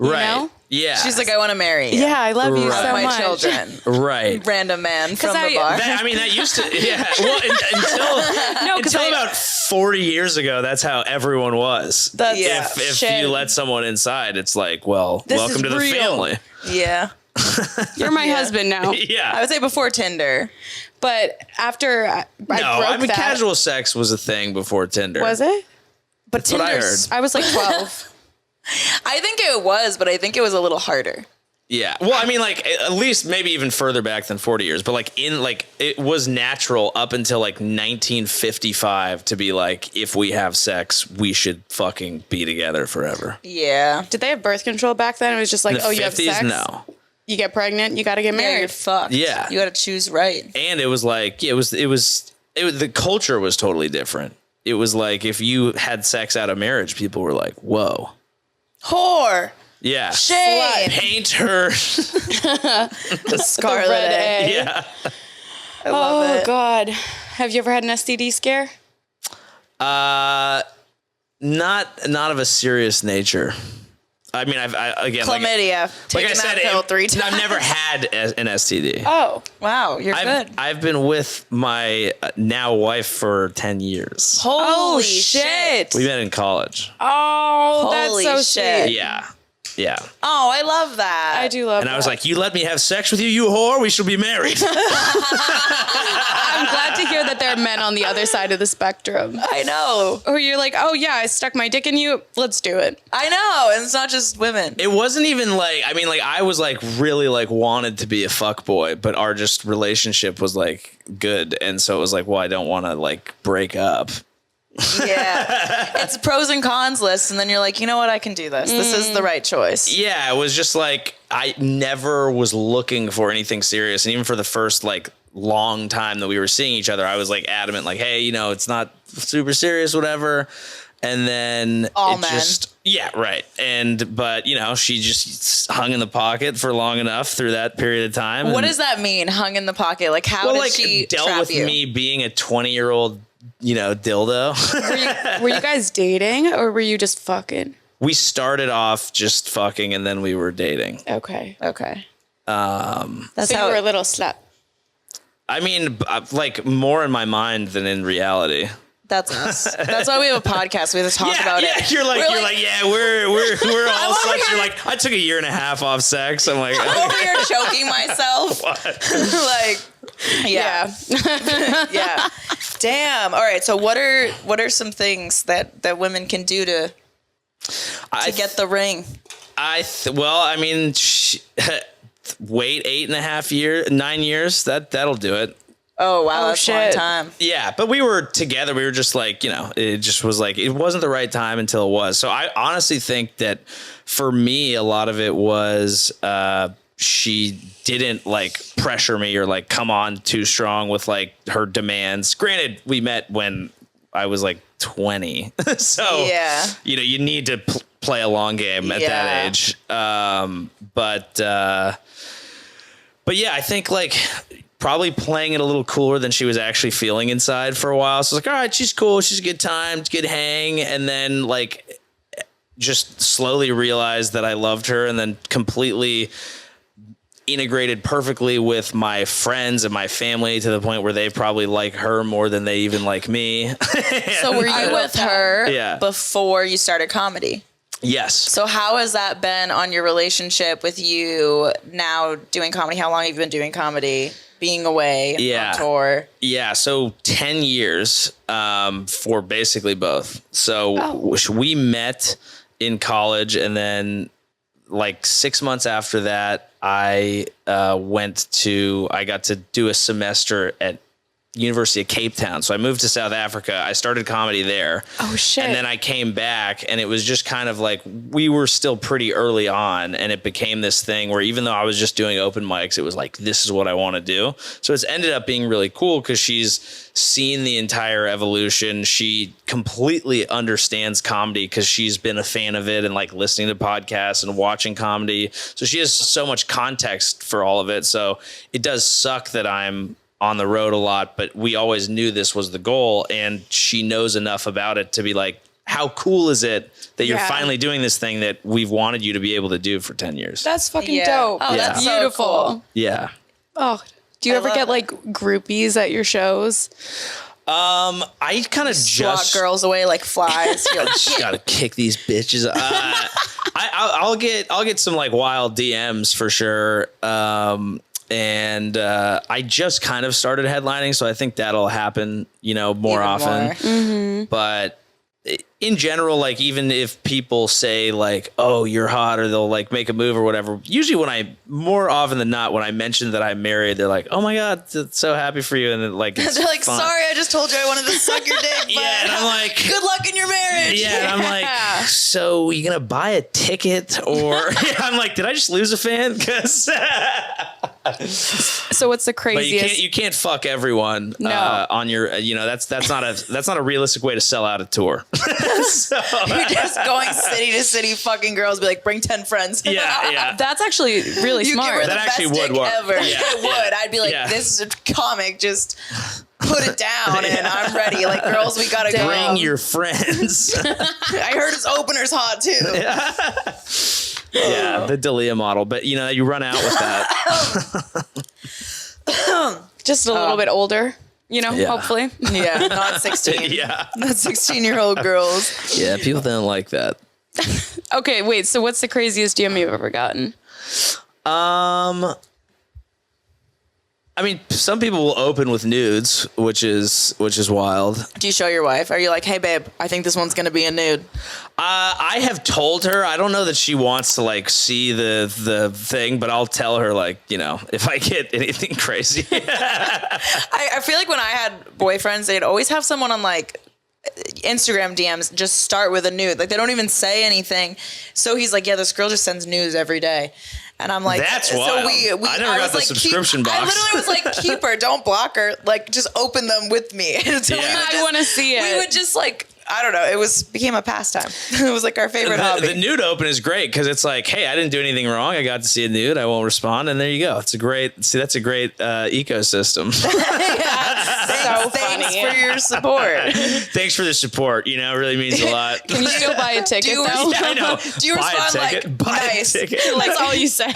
You know? Yeah. She's like, I want to marry you. Yeah, I love you so my much. children. Right. Random man from the bar. That used to, yeah. Well, until about 40 years ago, that's how everyone was. If you let someone inside, it's like, well, welcome to the family. Yeah. You're my husband now. Yeah. I would say before Tinder. But after I broke casual sex was a thing before Tinder. Was it? But That's what I heard. I was like 12. I think it was, but I think it was a little harder. Yeah. Well, I mean, like, at least maybe even further back than 40 years, but like it was natural up until like 1955 to be like, if we have sex, we should fucking be together forever. Yeah. Did they have birth control back then? It was just like, In the 50s, you have sex? No. You get pregnant, you got to get Yeah, married. you're fucked. Yeah. You got to choose right. And it was like, the culture was totally different. It was like, if you had sex out of marriage, people were like, whoa. Whore. Yeah. Shame. Paint her. The Scarlet red A. A. Yeah. I love it. Oh, God. Have you ever had an STD scare? Not of a serious nature. I mean, again, Chlamydia. Taking that pill 3 times. I've never had an STD. Oh. Wow, you're good. I've been with my now wife for 10 years. Holy shit. We met in college. Oh, Holy that's so shit. sweet. Yeah. Yeah. Oh, I love that. I do love And that. I was like, you let me have sex with you, you whore? We shall be married. I'm glad to hear that there are men on the other side of the spectrum. I know. Or you're like, oh, yeah, I stuck my dick in you. Let's do it. I know. And it's not just women. It wasn't even like, I mean, like, I was like really like wanted to be a fuck boy, but our just relationship was like good. And so it was like, well, I don't want to like break up. Yeah. It's pros and cons list. And then you're like, you know what? I can do this. This is the right choice. Yeah, it was just like, I never was looking for anything serious. And even for the first like long time that we were seeing each other, I was like adamant, like, hey, you know, it's not super serious, whatever. And then yeah, right. But you know, she just hung in the pocket for long enough through that period of time. What does that mean? Hung in the pocket? Like, how did she dealt trap with you? me being a 20-year-old, you know, dildo? Were you guys dating or were you just fucking? We started off just fucking and then we were dating. Okay. That's So how you were a little slut. I mean, like more in my mind than in reality. That's us. That's why we have a podcast. We have to talk about it. You're like, yeah, we're all such. You're like, I took a year and a half off sex. I'm like, I'm over here choking myself. Like, yeah. Yeah. Damn. All right. So what are some things that women can do to get the ring? I mean, wait 9 years. That'll do it. Oh, wow. That's shit. a long time. Yeah, but we were together. We were just like, you know, it just was like, it wasn't the right time until it was. So I honestly think that for me, a lot of it was she didn't like pressure me or like come on too strong with like her demands. Granted, we met when I was like 20. So, you need to play a long game at that age. But yeah, I think like probably playing it a little cooler than she was actually feeling inside for a while. So it's like, all right, she's cool. She's a good time. It's a good hang. And then like just slowly realized that I loved her and then completely integrated perfectly with my friends and my family to the point where they probably like her more than they even like me. So were you with her before you started comedy? Yes. So how has that been on your relationship with you now doing comedy? How long have you been doing comedy? Being away on tour? Yeah, so 10 years for basically both. So we met in college, and then like 6 months after that, I got to do a semester at University of Cape Town. So I moved to South Africa. I started comedy there. Oh shit. And then I came back, and it was just kind of like we were still pretty early on, and it became this thing where even though I was just doing open mics, it was like, this is what I want to do. So it's ended up being really cool because she's seen the entire evolution. She completely understands comedy because she's been a fan of it and like listening to podcasts and watching comedy. So she has so much context for all of it. So it does suck that I'm on the road a lot, but we always knew this was the goal, and she knows enough about it to be like, how cool is it that you're finally doing this thing that we've wanted you to be able to do for 10 years? That's fucking dope. Oh, that's beautiful. So cool. Yeah. Oh, do you ever get like groupies at your shows? I kind of just girls away like flies. You're like, just gotta kick these bitches. I'll get some like wild DMs for sure. And I just kind of started headlining, so I think that'll happen, more often. Mm-hmm. But in general, like even if people say like, "Oh, you're hot," or they'll like make a move or whatever. Usually, more often than not, when I mention that I'm married, they're like, "Oh my god, so happy for you!" And then like they're like, fun. "Sorry, I just told you I wanted to suck your dick." But and I'm like, "Good luck in your marriage." Yeah, and I'm like, "So you gonna buy a ticket?" Or I'm like, "Did I just lose a fan?" Because so what's the craziest? But you can't fuck everyone on your. That's not a realistic way to sell out a tour. So, you're just going city to city, fucking girls. Be like, bring 10 friends. Yeah. That's actually really you smart. Give her the that best actually would dick work. Ever. Yeah, it would. I'd be like, this is a comic. Just put it down, and I'm ready. Like, girls, we gotta go. Bring your friends. I heard his opener's hot too. Yeah, the Dalia model, but you run out with that. Just a little bit older. Hopefully. Yeah, not 16. Yeah. Not 16-year-old girls. Yeah, people don't like that. Okay, wait. So what's the craziest DM you've ever gotten? I mean, some people will open with nudes, which is wild. Do you show your wife? Are you like, hey, babe, I think this one's going to be a nude? I have told her. I don't know that she wants to like see the thing, but I'll tell her like, if I get anything crazy. I feel like when I had boyfriends, they'd always have someone on like Instagram DMs just start with a nude. Like they don't even say anything. So he's like, yeah, this girl just sends nudes every day. And I'm like, that's wild. So I never got the subscription box. I literally was like, keep her, don't block her. Like, just open them with me. I want to see it. We would just like, I don't know. It became a pastime. It was like our favorite hobby. The nude open is great because it's like, hey, I didn't do anything wrong. I got to see a nude. I won't respond, and there you go. That's a great ecosystem. Thanks for your support. Thanks for the support. It really means a lot. Can you still buy a ticket though? I know. Do you respond like, nice? That's all you say.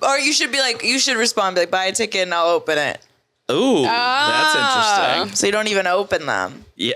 Or you should be like, you should respond, be like, buy a ticket and I'll open it. Ooh, that's interesting. So you don't even open them. Yeah.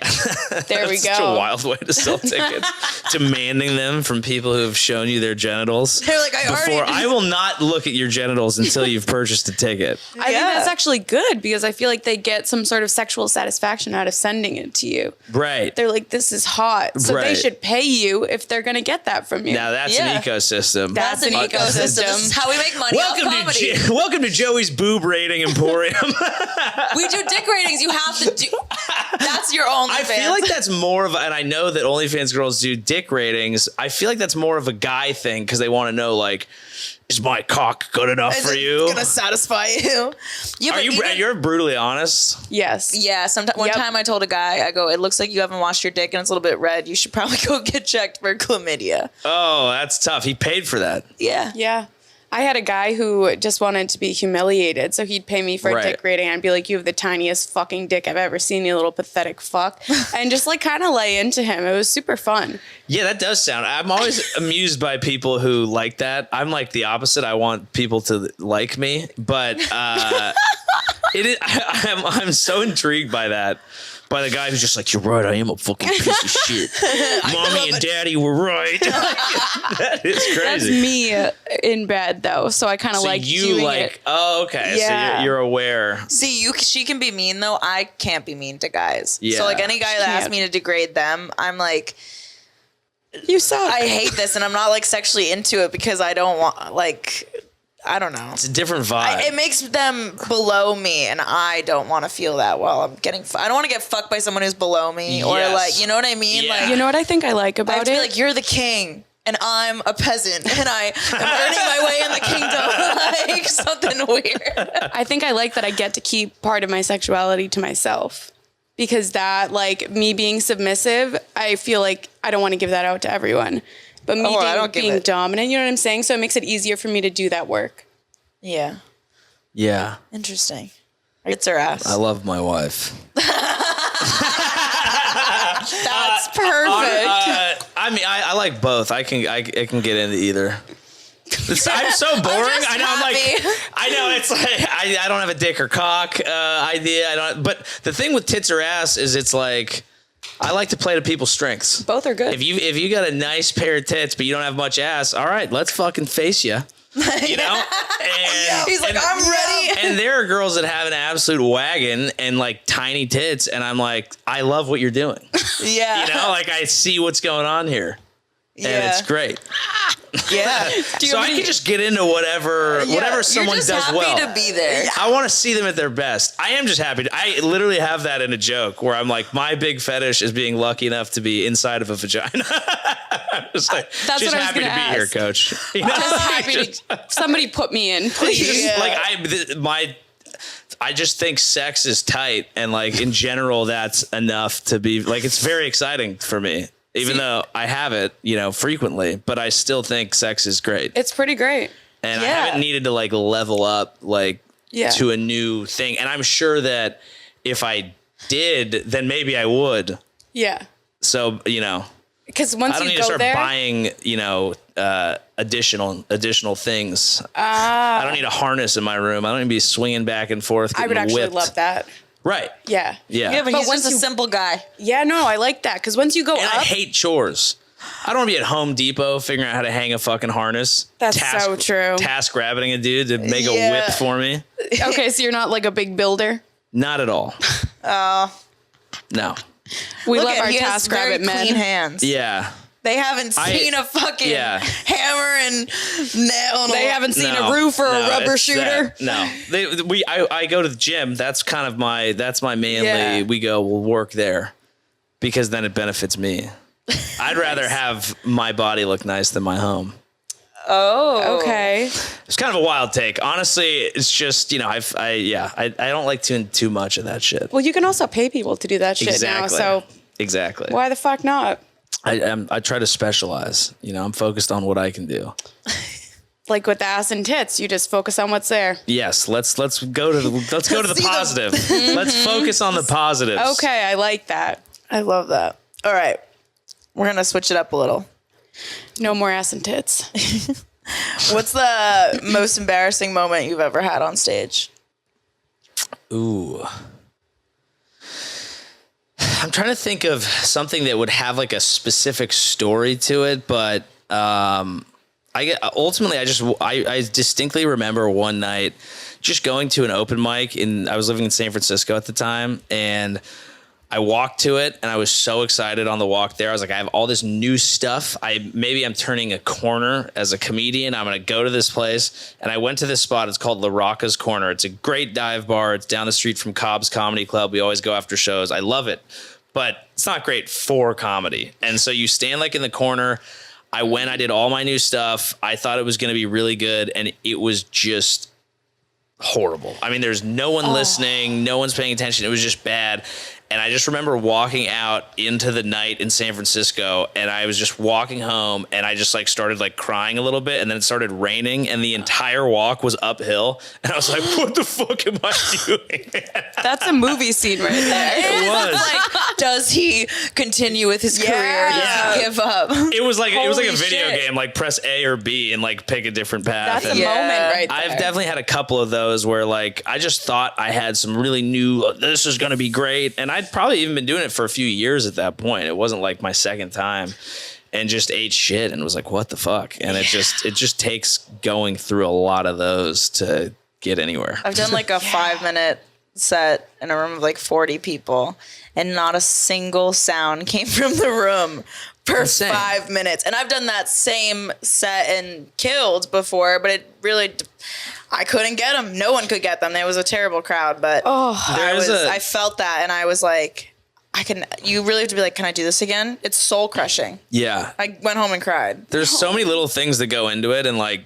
There we go. Such a wild way to sell tickets. Demanding them from people who have shown you their genitals. They're like, I will not look at your genitals until you've purchased a ticket. I think that's actually good because I feel like they get some sort of sexual satisfaction out of sending it to you. Right. They're like, this is hot. So they should pay you if they're going to get that from you. Now that's an ecosystem. That's an ecosystem. This is how we make money off comedy. Welcome to Joey's Boob Rating Emporium. We do dick ratings. You have to do. That's your OnlyFans. I feel like that's more of, and I know that OnlyFans girls do dick ratings. I feel like that's more of a guy thing because they want to know, like, is my cock good enough for you? It's gonna satisfy you. Yeah, Are you're brutally honest? Yes. Yeah, one time I told a guy, I go, it looks like you haven't washed your dick and it's a little bit red. You should probably go get checked for chlamydia. Oh, that's tough. He paid for that. Yeah. Yeah. I had a guy who just wanted to be humiliated, so he'd pay me for a dick rating. I'd be like, you have the tiniest fucking dick I've ever seen, you little pathetic fuck. And just like kind of lay into him. It was super fun. Yeah, that does sound. I'm always amused by people who like that. I'm like the opposite. I want people to like me, but it is. I'm so intrigued by that. By the guy who's just like, you're right, I am a fucking piece of shit. Mommy and daddy were right. That is crazy. That's me in bed, though, so I kind of like doing it. Oh, okay. Yeah. So you're aware. See, she can be mean, though. I can't be mean to guys. Yeah. So, like, any guy that asks me to degrade them, I'm like, you suck. I hate this, and I'm not, like, sexually into it because I don't want, like... I don't know. It's a different vibe. It makes them below me, and I don't want to feel that while I'm getting. I don't want to get fucked by someone who's below me, or like, you know what I mean? Yeah. Like, you know what I think I like I about have to it? be like, you're the king, and I'm a peasant, and I am earning my way in the kingdom, like something weird. I think I like that I get to keep part of my sexuality to myself. Because that, like, me being submissive, I feel like I don't want to give that out to everyone. But me being dominant, you know what I'm saying? So it makes it easier for me to do that work. Yeah. Yeah. Interesting. It's her ass. I love my wife. That's perfect. I mean, I like both. I can get into either. I'm so boring. I know it's like I don't have a dick or cock idea. But the thing with tits or ass is it's like I like to play to people's strengths. Both are good. If you got a nice pair of tits but you don't have much ass, all right, let's fucking face you. You know? And, he's like, I'm ready. And there are girls that have an absolute wagon and like tiny tits, and I'm like, I love what you're doing. Yeah. You know, like I see what's going on here. And it's great. Yeah. So I can just get into whatever someone does well. You're just happy to be there. I want to see them at their best. I am just happy. I literally have that in a joke where I'm like, my big fetish is being lucky enough to be inside of a vagina. I'm just like, That's just what I was happy to gonna be ask. here, coach. You know? Just happy to somebody put me in, please. Like I just think sex is tight, and like in general, that's enough to be like, it's very exciting for me. Even though I have it, frequently, but I still think sex is great. It's pretty great. And I haven't needed to like level up to a new thing. And I'm sure that if I did, then maybe I would. Yeah. So, because once I don't you need go to start there, buying, additional things. I don't need a harness in my room. I don't need to be swinging back and forth. I would actually whipped. love that. Right. Yeah. Yeah. Yeah, but he's just a simple guy. Yeah, no, I like that. Because once you go And up. I hate chores. I don't want to be at Home Depot figuring out how to hang a fucking harness. That's so true. Task grabbing a dude to make a whip for me. Okay, so you're not like a big builder? Not at all. No. We love our task very rabbit men. clean hands. Yeah. They haven't seen a fucking hammer and nail. They haven't seen a roof or a rubber shooter. I go to the gym. That's kind of my manly. We'll work there because then it benefits me. I'd rather have my body look nice than my home. Oh, okay. It's kind of a wild take. Honestly, it's just, I don't like too much of that shit. Well, you can also pay people to do that shit now. So exactly. Why the fuck not? I try to specialize. I'm focused on what I can do. Like with ass and tits, you just focus on what's there. Yes, let's go to the positive. Let's focus on the positives. Okay, I like that. I love that. All right, we're gonna switch it up a little. No more ass and tits. What's the most embarrassing moment you've ever had on stage? Ooh. I'm trying to think of something that would have like a specific story to it, but I distinctly remember one night just going to an open mic I was living in San Francisco at the time, and I walked to it and I was so excited on the walk there. I was like, I have all this new stuff. Maybe I'm turning a corner as a comedian. I'm going to go to this place. And I went to this spot. It's called La Rocca's Corner. It's a great dive bar. It's down the street from Cobb's Comedy Club. We always go after shows. I love it, but it's not great for comedy. And so you stand like in the corner. I went, I did all my new stuff. I thought it was going to be really good. And it was just horrible. I mean, there's no one listening. No one's paying attention. It was just bad. And I just remember walking out into the night in San Francisco, and I was just walking home, and I just like started like crying a little bit, and then it started raining, and the entire walk was uphill, and I was like, "What the fuck am I doing?" That's a movie scene right there. It was. Like, does he continue with his career? Does he give up? It was like a Holy video shit. game, like press A or B and like pick a different path. That's a And moment right there. I've definitely had a couple of those where like I just thought I had some really new, this is going to be great, and I'd probably even been doing it for a few years at that point. It wasn't like my second time, and just ate shit and was like, what the fuck? And it just takes going through a lot of those to get anywhere. I've done like a 5-minute set in a room of like 40 people, and not a single sound came from the room for Insane. 5 minutes. And I've done that same set and killed before, but it really, I couldn't get them. No one could get them. It was a terrible crowd, but I felt that, and I was like, you really have to be like, can I do this again? It's soul crushing. Yeah. I went home and cried. There's so many little things that go into it, and like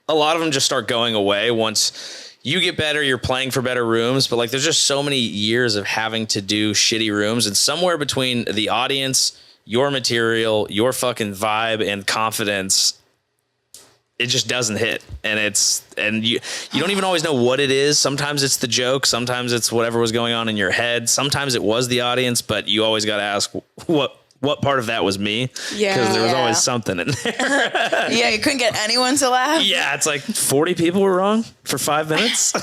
a lot of them just start going away once you get better, you're playing for better rooms. But like there's just so many years of having to do shitty rooms, and somewhere between the audience, your material, your fucking vibe and confidence, it just doesn't hit. And you don't even always know what it is. Sometimes it's the joke, sometimes it's whatever was going on in your head, sometimes it was the audience, but you always got to ask what part of that was me? Yeah. Because there was always something in there. Yeah, you couldn't get anyone to laugh. Yeah, it's like 40 people were wrong for 5 minutes.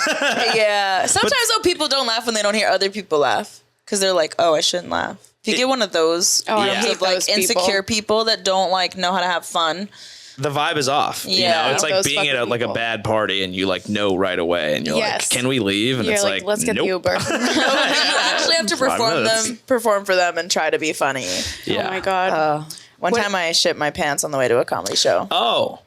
Yeah. Sometimes though, people don't laugh when they don't hear other people laugh, because they're like, oh, I shouldn't laugh. If you get one of those I rooms hate of like those people. insecure people that don't like know how to have fun. The vibe is off. Yeah. It's like Those being at fucking a people. bad party and you like know right away and you're Yes. like, can we leave? And You're it's like, let's get nope. the Uber. You actually have to 5 minutes. perform for them and try to be funny. Yeah. Oh my God. One time I shit my pants on the way to a comedy show. Oh.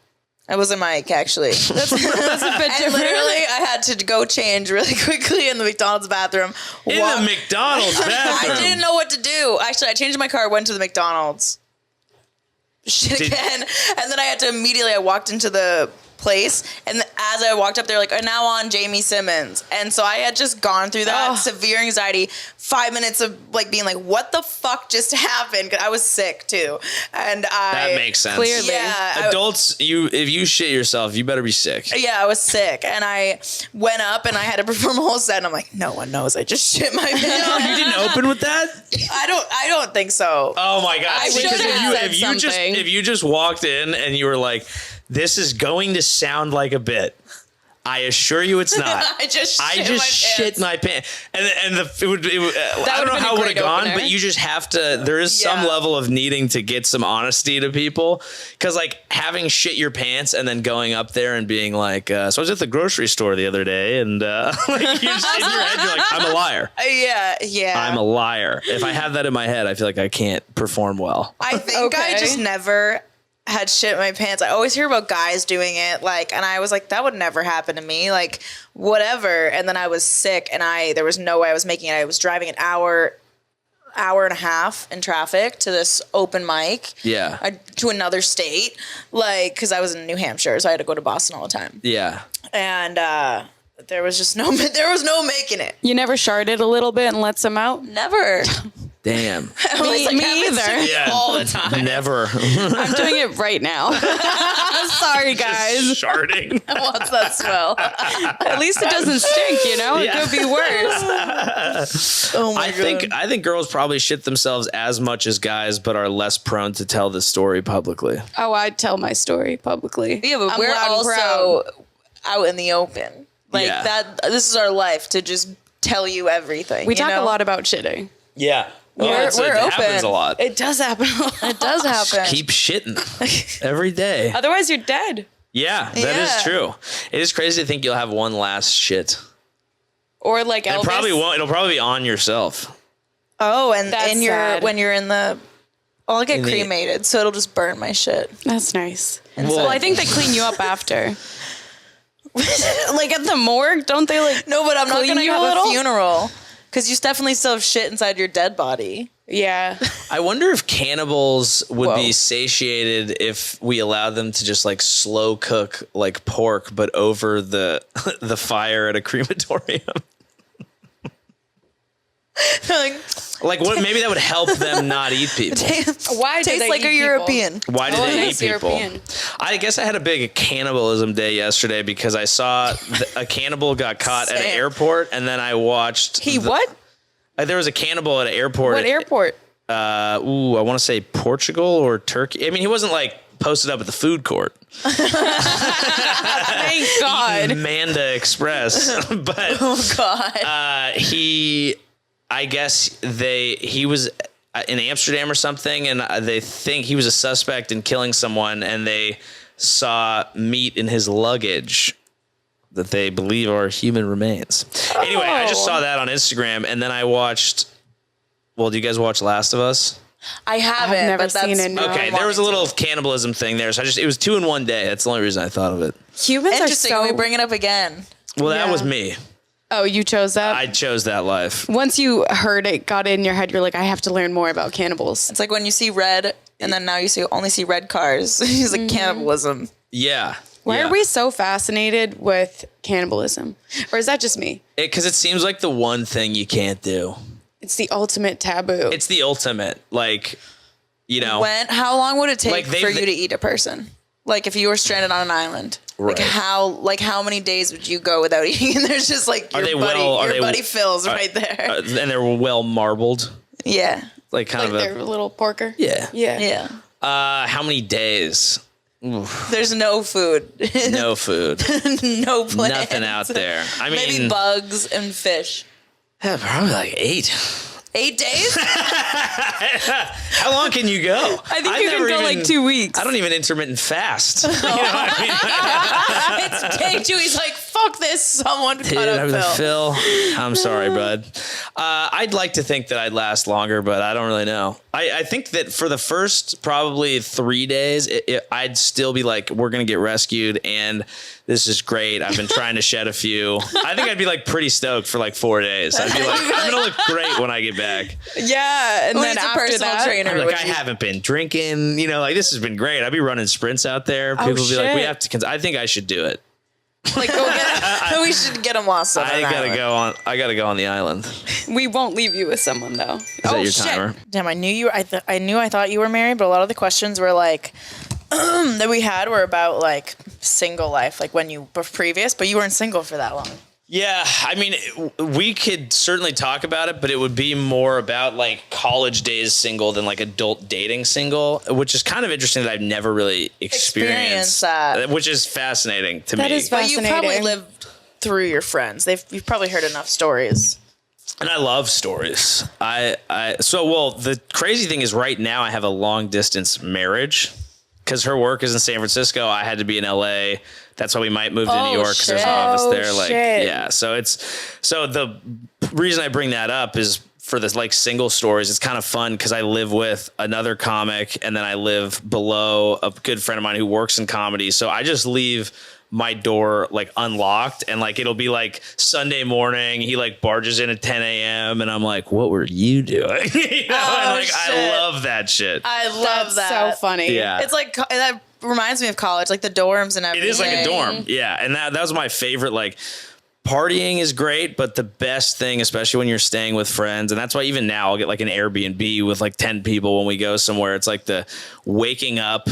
I was a mic, actually. That's a bit And different. literally, I had to go change really quickly in the McDonald's bathroom. In the McDonald's bathroom. I didn't know what to do. Actually, I changed my car, went to the McDonald's. Shit again. And then I walked into the place, and as I walked up, they're like, now on Jaime Simmons. And so I had just gone through that severe anxiety, 5 minutes of like being like, what the fuck just happened? 'Cause I was sick too. And That makes sense. Clearly. Yeah. Adults, if you shit yourself, you better be sick. Yeah, I was sick, and I went up and I had to perform a whole set, and I'm like, no one knows I just shit my pants. You didn't open with that? I don't think so. Oh my God. I Because should've said something. if you just walked in and you were like, this is going to sound like a bit, I assure you it's not. I just shit my pants. And it would I don't know been how a it would have great gone, opener. but you just have to, there is some Yeah. level of needing to get some honesty to people. Cause like having shit your pants and then going up there and being like, so I was at the grocery store the other day and like you just, in your head, you're like, I'm a liar. Yeah. I'm a liar. If I have that in my head, I feel like I can't perform well. I think I Okay. just never had shit my pants. I always hear about guys doing it, like, and I was like, that would never happen to me, like, whatever. And then I was sick, and there was no way I was making it. I was driving an hour and a half in traffic to this open mic. Yeah. To another state, like, because I was in New Hampshire, so I had to go to Boston all the time. Yeah. And there was no making it. You never sharded a little bit and let some out? Never. Damn. I was like, me happens to either. me Yeah. all the time. Never. I'm doing it right now. Sorry, guys. Sharding. What's that smell? At least it doesn't stink, you know? Yeah. It could be worse. Oh my I think girls probably shit themselves as much as guys, but are less prone to tell the story publicly. Oh, I'd tell my story publicly. Yeah, but I'm we're loud and proud. also out in the open. Like Yeah. that. This is our life to just tell you everything. We you talk know? a lot about shitting. Yeah. We're it open. happens a lot. It does happen a lot. It does happen. Keep shitting every day. Otherwise, you're dead. Yeah, that Yeah. is true. It is crazy to think you'll have one last shit. Or like Elvis. It probably won't. It'll probably be on yourself. Oh, and That's in your sad. when you're in the, I'll get cremated, so it'll just burn my shit. That's nice. Well, Well, I think they clean you up after. Like at the morgue, don't they like? No, but I'm not clean gonna you a have little? a funeral because you definitely still have shit inside your dead body. Yeah. I wonder if cannibals would Whoa. be satiated if we allowed them to just like slow cook like pork, but over the the fire at a crematorium. Like what? Maybe that would help them not eat people. Why do Tastes they like eat a people? European. Why do Oh, they eat nice people? European. I guess I had a big cannibalism day yesterday because I saw a cannibal got caught at an Same. airport, and then I watched. What? There was a cannibal at an airport. What airport? I want to say Portugal or Turkey. I mean, he wasn't like posted up at the food court. Thank God. Manda Express, but Oh God. I guess he was in Amsterdam or something, and they think he was a suspect in killing someone, and they saw meat in his luggage that they believe are human remains. Anyway, I just saw that on Instagram, and then I watched. Well, do you guys watch Last of Us? I haven't. never but that's seen it, no. Okay, there was a little cannibalism thing there, so it was 2 in one day. That's the only reason I thought of it. Humans are Interesting. so. We bring it up again. Well, that Yeah. was me. Oh, you chose that. I chose that life. Once you heard it, got in your head, you're like, I have to learn more about cannibals. It's like when you see red, and then now you only see red cars. He's like cannibalism. Yeah. Why yeah. are we so fascinated with cannibalism? Or is that just me? Because it seems like the one thing you can't do. It's the ultimate taboo. It's the ultimate, like, you know. How long would it take Like, for you to eat a person? Like if you were stranded on an island, Right. how many days would you go without eating? And there's just like your buddy Phil's right there. And they're well marbled, Yeah, like kind like of their little porker. yeah. Yeah. yeah. How many days? There's no food, No food, no plans, nothing out there. I mean, maybe bugs and fish. yeah, probably like 8. 8 days? How long can you go? I think you can go like 2 weeks. I don't even intermittent fast. You know what I mean? It's day 2. He's like, fuck this. Someone cut up Phil. I'm sorry, bud. I'd like to think that I'd last longer, but I don't really know. I think that for the first probably 3 days, I'd still be like, we're going to get rescued, and this is great. I've been trying to shed a few. I think I'd be like pretty stoked for like 4 days. I'd be like, I'm going to look great when I get back. Yeah. And Who then needs a after personal that, trainer? I'm like, Would I you- haven't been drinking, you know, like this has been great. I'd be running sprints out there. People would be like, we shit. have to, I think I should do it. Like, go get. We should get him lost on I an gotta island. go on. I gotta go on the island. Is we won't leave you with someone though. that your timer? Damn, I knew you. I thought you were married, but a lot of the questions were like that we had were about like single life, like when you were previous, but you weren't single for that long. Yeah, I mean, we could certainly talk about it, but it would be more about like college days single than like adult dating single, which is kind of interesting that I've never really experienced that. which is fascinating to That me. is But you probably Fascinating. lived through your friends. You've probably heard enough stories. And I love stories. The crazy thing is right now I have a long distance marriage because her work is in San Francisco. I had to be in LA. That's why we might move to New York because there's an office there. Like, shit. yeah. So the reason I bring that up is for this like single stories. It's kind of fun because I live with another comic and then I live below a good friend of mine who works in comedy. So I just leave my door like unlocked and like it'll be like Sunday morning. He like barges in at 10 a.m. and I'm like, what were you doing? You know? And like I shit. love that shit. I love That's that. so funny. Yeah. It's like that reminds me of college, like the dorms and It everything. is like a dorm. Yeah. And that was my favorite. Like partying is great, but the best thing, especially when you're staying with friends, and that's why even now I'll get like an Airbnb with like 10 people when we go somewhere. It's like the waking up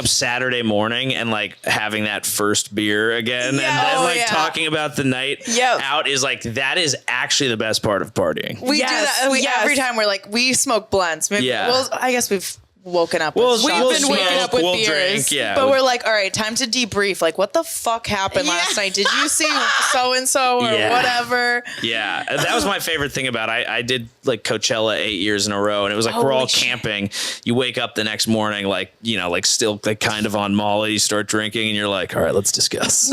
Saturday morning and like having that first beer again and then like talking about the night out is like, that is actually the best part of partying. We do that. Every time we're like, we smoke blunts. Maybe, Yeah. Well, I guess we've woken up. We'll with shots. been waking up with we'll beers, drink. Yeah. But we're like, all right, time to debrief. Like, what the fuck happened last night? Did you see so-and-so or Yeah. whatever? Yeah, that was my favorite thing about it. I did like Coachella 8 years in a row, and it was like we're all camping. You wake up the next morning, like, you know, like still like kind of on Molly. You start drinking, and you're like, all right, let's discuss.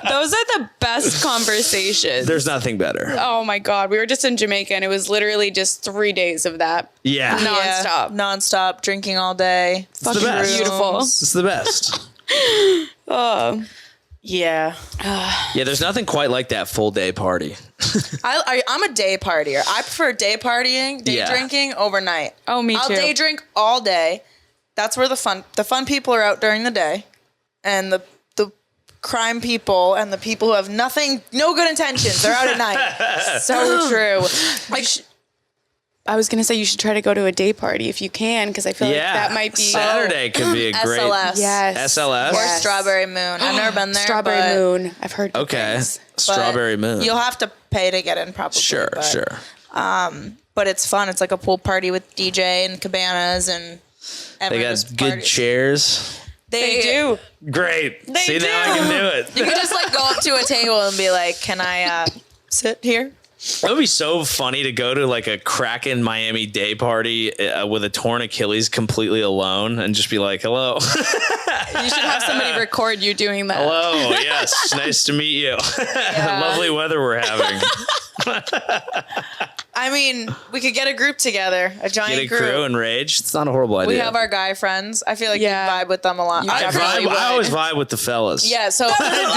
Those are the best conversations. There's nothing better. Oh my God. We were just in Jamaica and it was literally just 3 days of that. Yeah. Nonstop. Nonstop, drinking all day. It's the best. Beautiful. It's the best. Yeah. Yeah, there's nothing quite like that full day party. I'm a day partier. I prefer day partying, day drinking overnight. Oh, me I'll too. day drink all day. That's where the fun people are out during the day. And the crime people and the people who have no good intentions, they're out at night. So true. I was going to say you should try to go to a day party if you can, because I feel like that might be... Saturday could be a great... SLS. Yes. SLS? Or Yes. Strawberry Moon. I've never been there. Strawberry Moon. I've heard good Okay. things. Strawberry Moon. You'll have to pay to get in probably. Sure. But it's fun. It's like a pool party with DJ and cabanas and They everyone got just good parties. chairs. They do. Great. See, do. now I can do it. You can just like go up to a table and be like, "Can I sit here?" It would be so funny to go to like a Kraken Miami day party with a torn Achilles completely alone and just be like, hello. You should have somebody record you doing that. Hello. Yes. Nice to meet you. Lovely weather we're having. I mean, we could get a group together, a giant Get a group. crew and rage. It's not a horrible idea. We have our guy friends. I feel like you vibe with them a lot. You I definitely would. always vibe with the fellas. Yeah, so I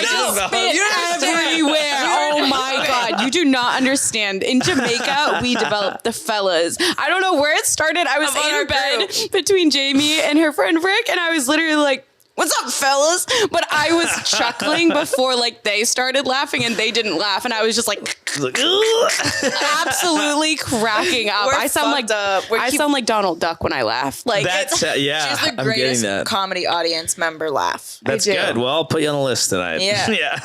just spit everywhere. Oh my God. You do not understand. In Jamaica, we developed the fellas. I don't know where it started. I was About our in bed between Jamie and her friend Rick, and I was literally like, what's up, fellas? But I was chuckling before like they started laughing and they didn't laugh. And I was just like absolutely cracking up. We're I sound like fucked up. I sound like Donald Duck when I laugh. Like That's, she's yeah, the I'm getting greatest that. comedy audience member laugh. That's do. good. Well, I'll put you on the list tonight. Yeah. Yeah.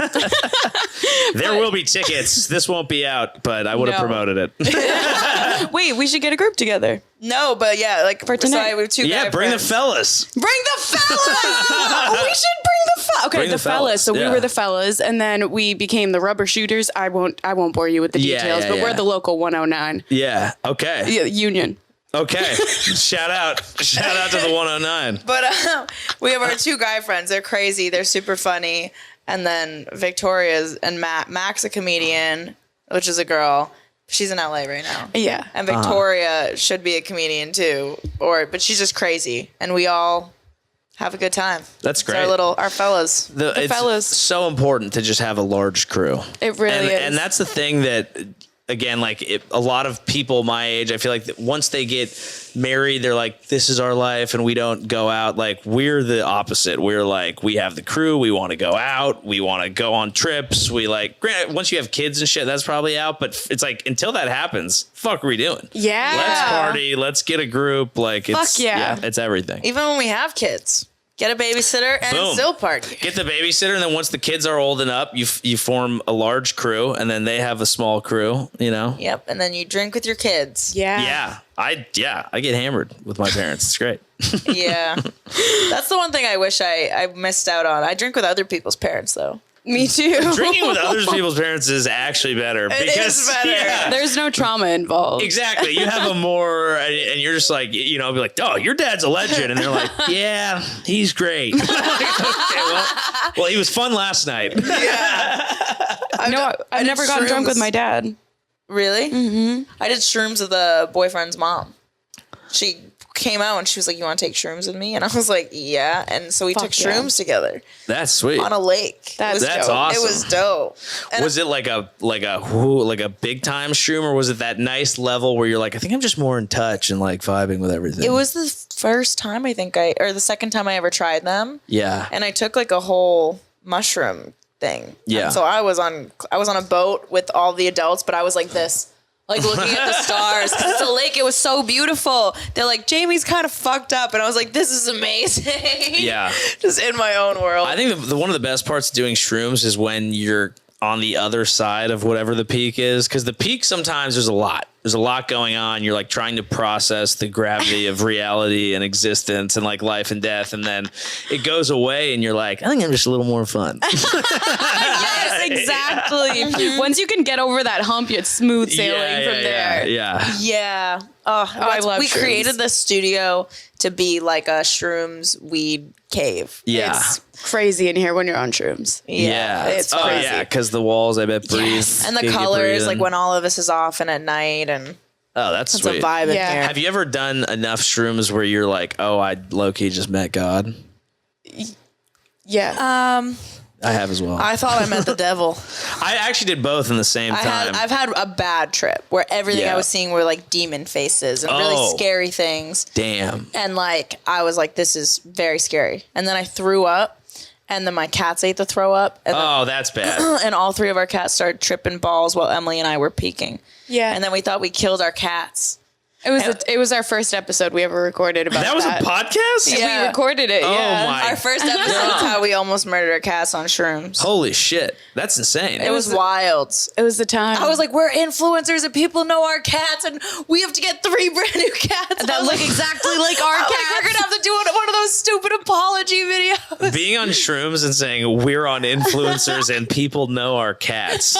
There will be tickets. This won't be out, but I would have No. promoted it. wait, we should get a group together. No, but yeah, like For tonight. so we have two Yeah, guy bring the friends. fellas. Bring the fellas! We should bring the fellas. Okay, Bring the the fellas, fellas. So yeah. we were the fellas, and then we became the rubber shooters. I won't bore you with the Yeah, details, yeah, but yeah. we're the local 109 Yeah. Okay. union. Okay. Shout out to the 109. But we have our two guy friends. They're crazy. They're super funny. And then Victoria's and Mac's a comedian, which is a girl. She's in LA right now. Yeah. And Victoria should be a comedian too, but she's just crazy. And we all have a good time. That's It's great. our fellas. It's fellas. so important to just have a large crew. It really is. And that's the thing that, again, like a lot of people my age, I feel like that once they get married, they're like, this is our life and we don't go out. Like we're the opposite. We're like, we have the crew. We want to go out. We want to go on trips. We like, granted, once you have kids and shit, that's probably out. But it's like, until that happens, fuck are we doing? Yeah. Let's party. Let's get a group. Like it's, Fuck yeah. it's everything. Even when we have kids, get a babysitter and Boom. still party. Get the babysitter, and then once the kids are old enough, you form a large crew, and then they have a small crew. You know. Yep. And then you drink with your kids. yeah. Yeah, I get hammered with my parents. It's great. Yeah. That's the one thing I wish I missed out on. I drink with other people's parents though. Me too. Drinking with other people's parents is actually better because is better. yeah, There's no trauma involved. exactly. You have a more, and you're just like, be like, oh, your dad's a legend, and they're like, yeah, he's great. Like, okay, well, he was fun last night. I've never gotten drunk with my dad. Really? Mm-hmm. I did shrooms with a boyfriend's mom. She came out and she was like, "You want to take shrooms with me?" And I was like, "Yeah." And so we Fuck took yeah. shrooms together That's sweet. on a lake. That's That's dope. awesome. It was dope. And Was it like a big time shroom, or was it that nice level where you're like, I think I'm just more in touch and like vibing with everything? it was the first time or the second time I ever tried them. Yeah. And I took like a whole mushroom thing. Yeah. And so I was on a boat with all the adults, but I was like this. Like looking at the stars. 'Cause it's a lake. It was so beautiful. They're like, Jamie's kind of fucked up. And I was like, this is amazing. Yeah. Just in my own world. I think one of the best parts of doing shrooms is when you're on the other side of whatever the peak is, because the peak sometimes there's a lot. there's a lot going on. You're like trying to process the gravity of reality and existence and like life and death. And then it goes away and you're like, I think I'm just a little more fun. Yes, exactly. Once you can get over that hump, it's smooth sailing from there. Yeah. Oh, I love we shrooms. created the studio to be like a shrooms weed cave. Yeah. It's crazy in here when you're on shrooms. It's Oh, crazy. yeah. Because the walls, I bet, breathe. Yes. And the Get colors, breathing. like when all of us is off and at night, and Oh, that's it's sweet. a vibe in Yeah. here. Have you ever done enough shrooms where you're like, oh, I low-key just met God? Yeah. I have as well. I thought I met the devil. I actually did both in the same time. I've had a bad trip where everything Yeah. I was seeing were like demon faces and Oh. really scary things. Damn. And like, I was like, this is very scary. And then I threw up, and then my cats ate the throw up. And, Oh, that's bad. and all three of our cats started tripping balls while Emily and I were peeking. Yeah. And then we thought we killed our cats. It was our first episode we ever recorded about That was a podcast? Yeah. We recorded it. Oh yeah. my Our first episode is how we almost murdered our cats on shrooms. Holy shit. That's insane. It was wild. It was the time. I was like, we're influencers and people know our cats, and we have to get 3 brand new cats that look exactly like our cats. We're gonna have to do one of those stupid apology videos. Being on shrooms and saying we're on influencers and people know our cats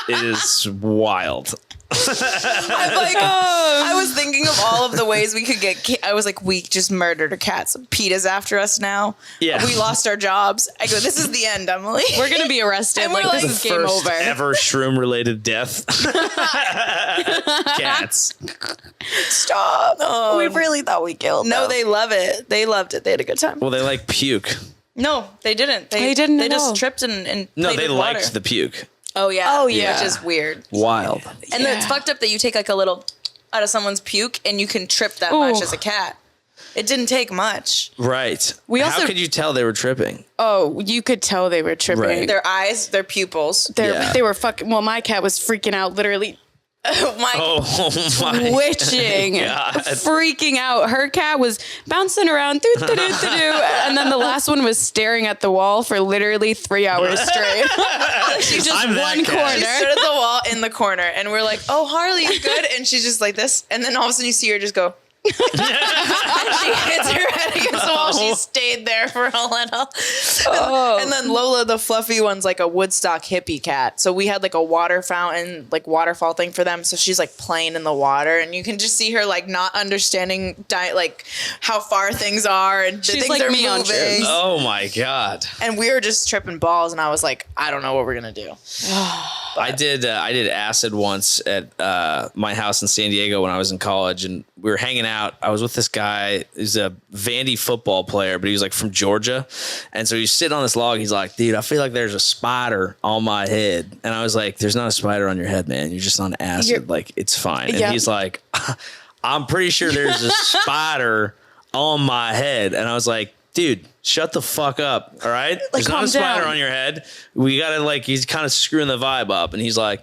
is wild. I'm like, I was thinking of all of the ways we could get. I was like, we just murdered our cats. PETA's after us now. Yeah. We lost our jobs. I go, this is the end, Emily. We're gonna be arrested. And we're Like, like, this is game First over. ever shroom related death. Cats. Stop. Oh. We really thought we killed No, them. they love it. They loved it. They had a good time. Well, they like puke. No, they didn't. They didn't They at all. just tripped and No, played they with liked water. the puke. Oh yeah. Oh, yeah. Which is weird. Wild. And then it's fucked up that you take like a little out of someone's puke and you can trip that much Ooh. as a cat. It didn't take much. Right. We How also- could you tell they were tripping? Oh, you could tell they were tripping. Right. Their eyes, their pupils. Yeah. They were fucking. Well, my cat was freaking out, literally My Oh my twitching, God. freaking out. Her cat was bouncing around, and then the last one was staring at the wall for literally 3 hours straight. She's just I'm that one cat. She corner. stood at the wall in the corner, and we're like, "Oh, Harley, you good?" And she's just like this, and then all of a sudden you see her just go. And she hits her head against the wall. She stayed there for a little. And then Lola, the fluffy one's like a Woodstock hippie cat. So we had like a water fountain, like waterfall thing for them. So she's like playing in the water, and you can just see her like not understanding like how far things are and the She's things like are me on moving. shrooms. Oh my God. And we were just tripping balls, and I was like, I don't know what we're gonna do. I did acid once at my house in San Diego when I was in college, and we were hanging out. I was with this guy. He's a Vandy football player, but he was like from Georgia, and so he's sitting on this log. He's like, "Dude, I feel like there's a spider on my head," and I was like, "There's not a spider on your head, man. You're just on acid. Like it's fine." And Yeah. he's like, "I'm pretty sure there's a spider on my head," and I was like, "Dude, shut the fuck up, all right? There's not calm a spider down. on your head. We gotta like." He's kind of screwing the vibe up, and he's like,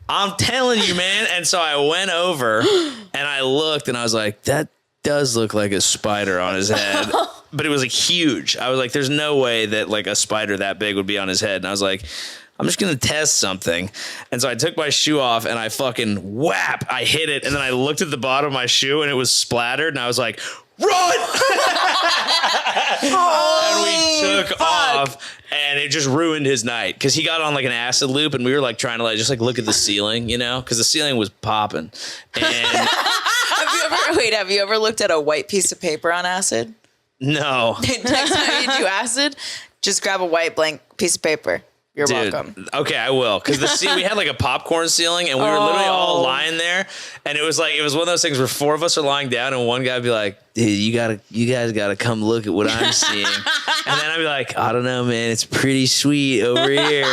"I'm telling you, man." And so I went over and I looked, and I was like, "That does look like a spider on his head," but it was like huge. I was like, "There's no way that like a spider that big would be on his head." And I was like, I'm just going to test something. And so I took my shoe off and I fucking whap, I hit it. And then I looked at the bottom of my shoe and it was splattered. And I was like, run! And we took off and it just ruined his night. Cause he got on like an acid loop and we were like trying to like, just like look at the ceiling, you know, cause the ceiling was popping. And Have you ever looked at a white piece of paper on acid? no, Next time you do acid, just grab a white blank piece of paper. You're dude. welcome. Okay, I will. Because we had like a popcorn ceiling, and we were literally all lying there, and it was one of those things where 4 of us are lying down, and one guy would be like, "Dude, you guys gotta come look at what I'm seeing," and then I'd be like, "I don't know, man, it's pretty sweet over here,"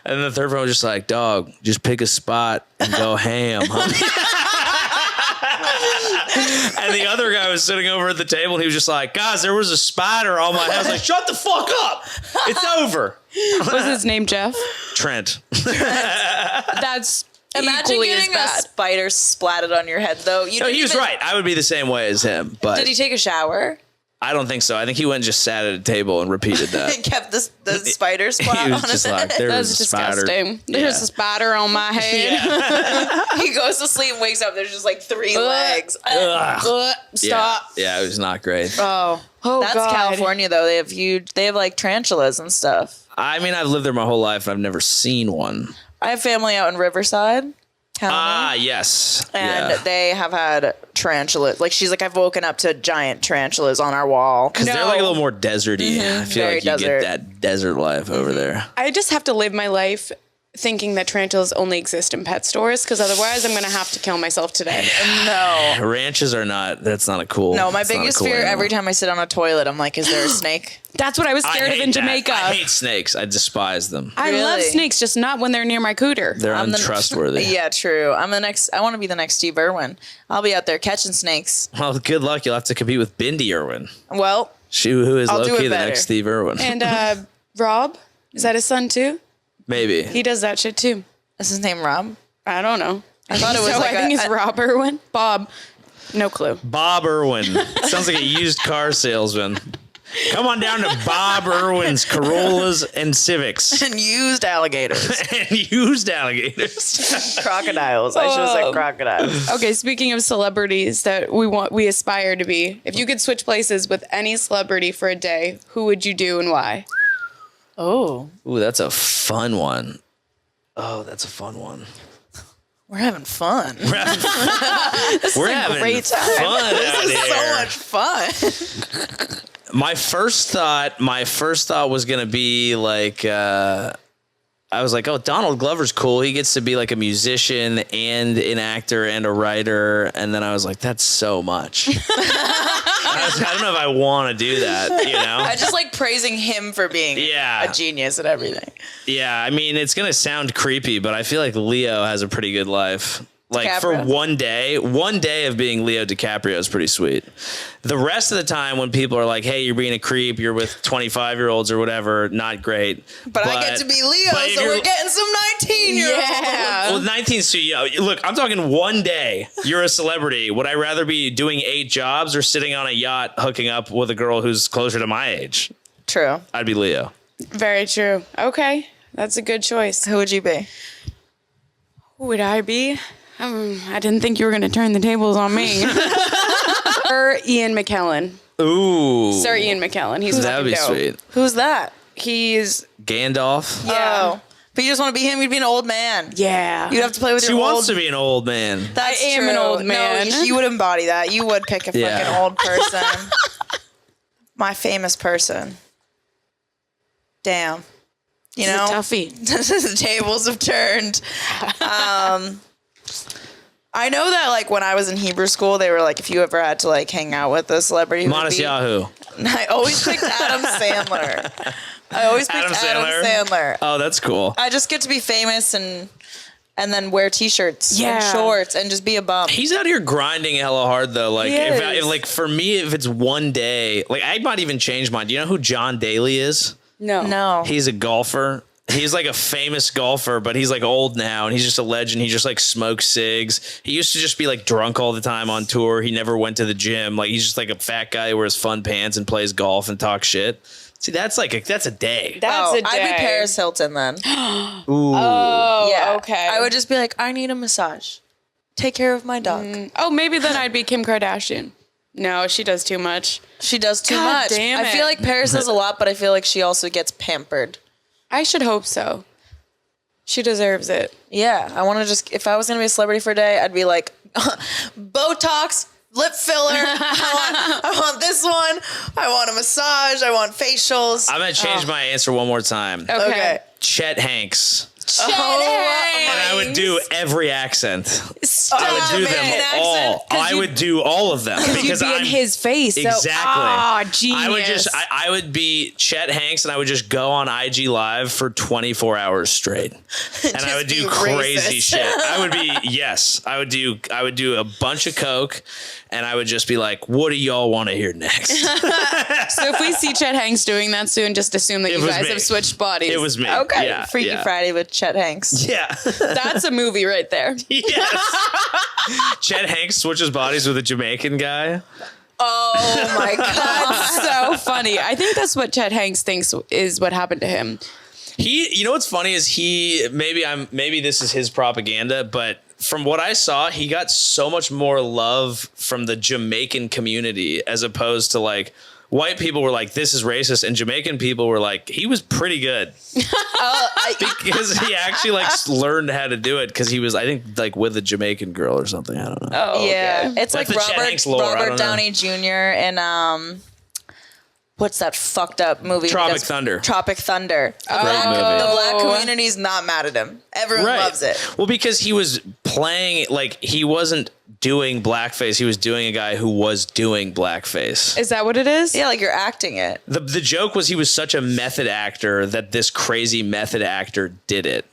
and then the third one was just like, "Dog, just pick a spot and go ham, homie." And the other guy was sitting over at the table, and he was just like, "Guys, there was a spider on my head." I was like, "Shut the fuck up! It's over." Was his name Jeff? Trent. That's Imagine equally as getting a bad. spider splatted on your head, though. You No, didn't he was even- right. I would be the same way as him. But Did he take a shower? I don't think so. I think he went and just sat at a table and repeated that. He kept the spider spot He was on his just head. like, there That's was a spider. disgusting. There's a spider on my head. He goes to sleep and wakes up. There's just like 3 legs. Stop. Yeah, it was not great. Oh, Oh, that's God. California though. They have like tarantulas and stuff. I mean, I've lived there my whole life and I've never seen one. I have family out in Riverside County. Ah, yes. And yeah. they have had tarantulas. Like, she's like, I've woken up to giant tarantulas on our wall. Because they're like a little more deserty. Mm-hmm. I feel Very like you desert. get that desert life over there. I just have to live my life thinking that tarantulas only exist in pet stores, because otherwise I'm going to have to kill myself today. No. Ranches are not, that's not a cool. No, my it's not a biggest cool fear animal. every time I sit on a toilet, I'm like, is there a snake? That's what I was I scared of hate in that. Jamaica. I hate snakes. I despise them. I love Really? snakes, just not when they're near my cooter. They're I'm the- untrustworthy. Yeah, true. I want to be the next Steve Irwin. I'll be out there catching snakes. Well, good luck. You'll have to compete with Bindi Irwin. Well, Who is I'll do low-key it the better. next Steve Irwin. And Rob, is that his son too? Maybe. He does that shit too. is his name Rob? I don't know. I thought it was So like I think it's Rob Irwin. Bob. No clue. Bob Irwin. Sounds like a used car salesman. Come on down to Bob Irwin's Corollas and Civics. And used alligators. And used alligators. Crocodiles. I should have said crocodiles. Okay, speaking of celebrities that we aspire to be, if you could switch places with any celebrity for a day, who would you do and why? Oh, Ooh, that's a fun one. Oh, that's a fun one. we're having fun. We're having great time. fun out This is here. so much fun. My first thought was gonna be like, I was like, oh, Donald Glover's cool. He gets to be like a musician and an actor and a writer. And then I was like, that's so much. I don't know if I want to do that, you know? I just like praising him for being Yeah. a genius at everything. Yeah, I mean, it's going to sound creepy, but I feel like Leo has a pretty good life. Like for DiCaprio? one day of being Leo DiCaprio is pretty sweet. The rest of the time when people are like, hey, you're being a creep, you're with 25-year-olds or whatever, not great. But I get to be Leo, but if so you're- we're getting some 19-year-olds. Yeah. Well, 19's too young. Look, I'm talking one day. You're a celebrity. Would I rather be doing 8 jobs or sitting on a yacht hooking up with a girl who's closer to my age? True. I'd be Leo. Very true. Okay, that's a good choice. Who would you be? Who would I be? I didn't think you were going to turn the tables on me. Sir Ian McKellen. Ooh. Sir Ian McKellen. He's That would fucking be dope. sweet. Who's that? He's Gandalf. Oh. But you just want to be him? You'd be an old man. yeah. You'd have to play with She your wants old... to be an old man. That's I am true. an old man. No, you would embody that. You would pick a Yeah. fucking old person. My famous person. Damn. You He's know? a toughie. The tables have turned. I know that like when I was in Hebrew school, they were like, if you ever had to like hang out with a celebrity, who would Modest be- Yahoo. I always picked Adam Sandler. I always picked Adam Adam Sandler? Sandler. Oh, that's cool. I just get to be famous and then wear t-shirts Yeah. and shorts and just be a bum. He's out here grinding hella hard though. Like He if is. like for me, if it's one day, like I might even change mine. Do you know who John Daly is? No. No. He's a golfer. He's like a famous golfer, but he's like old now and he's just a legend. He just like smokes cigs. He used to just be like drunk all the time on tour. He never went to the gym. Like he's just like a fat guy who wears fun pants and plays golf and talks shit. See, that's a day. That's a day. I'd be Paris Hilton then. Ooh. Oh, Yeah. okay. I would just be like, I need a massage. Take care of my dog. Oh, maybe then I'd be Kim Kardashian. No, she does too much. She does too God much. damn I it. feel like Paris does a lot, but I feel like she also gets pampered. I should hope so. She deserves it. Yeah, I want to just, if I was going to be a celebrity for a day, I'd be like, Botox, lip filler, I want this one, I want a massage, I want facials. I'm going to change my answer one more time. Okay. Chet Hanks. Oh, And I would do every accent. I would do them all. I would do all of them You'd because be I'm in his face. So, exactly. genius. I would just I would be Chet Hanks and I would just go on IG Live for 24 hours straight. And I would do be crazy racist. shit. I would be I would do a bunch of coke and I would just be like, what do y'all want to hear next? So if we see Chet Hanks doing that soon, just assume that you was guys me. have switched bodies. It was me. Okay, Yeah, Freaky yeah. Friday with Chet Hanks. Yeah. That's a movie right there. Yes. Chet Hanks switches bodies with a Jamaican guy. Oh my God. That's so funny. I think that's what Chet Hanks thinks is what happened to him. You know what's funny is maybe this is his propaganda, but from what I saw, he got so much more love from the Jamaican community as opposed to like white people were like, this is racist. And Jamaican people were like, he was pretty good because he actually like learned how to do it. Cause he was, I think like with a Jamaican girl or something. I don't know. Oh, yeah. Okay. It's That's like the Chet Hanks lore. I don't Robert know. Downey Jr. and what's that fucked up movie? Tropic Thunder. Tropic Thunder. Great movie. The black community's not mad at him. Everyone loves it. Well, because he was playing, like, he wasn't doing blackface. He was doing a guy who was doing blackface. Is that what it is? Yeah, like you're acting it. The joke was he was such a method actor that this crazy method actor did it.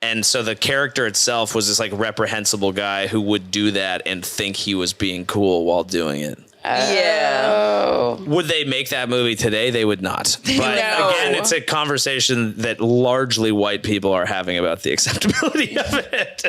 And so the character itself was this like reprehensible guy who would do that and think he was being cool while doing it. Yeah. Would they make that movie today? They would not. But No. again, it's a conversation that largely white people are having about the acceptability of it.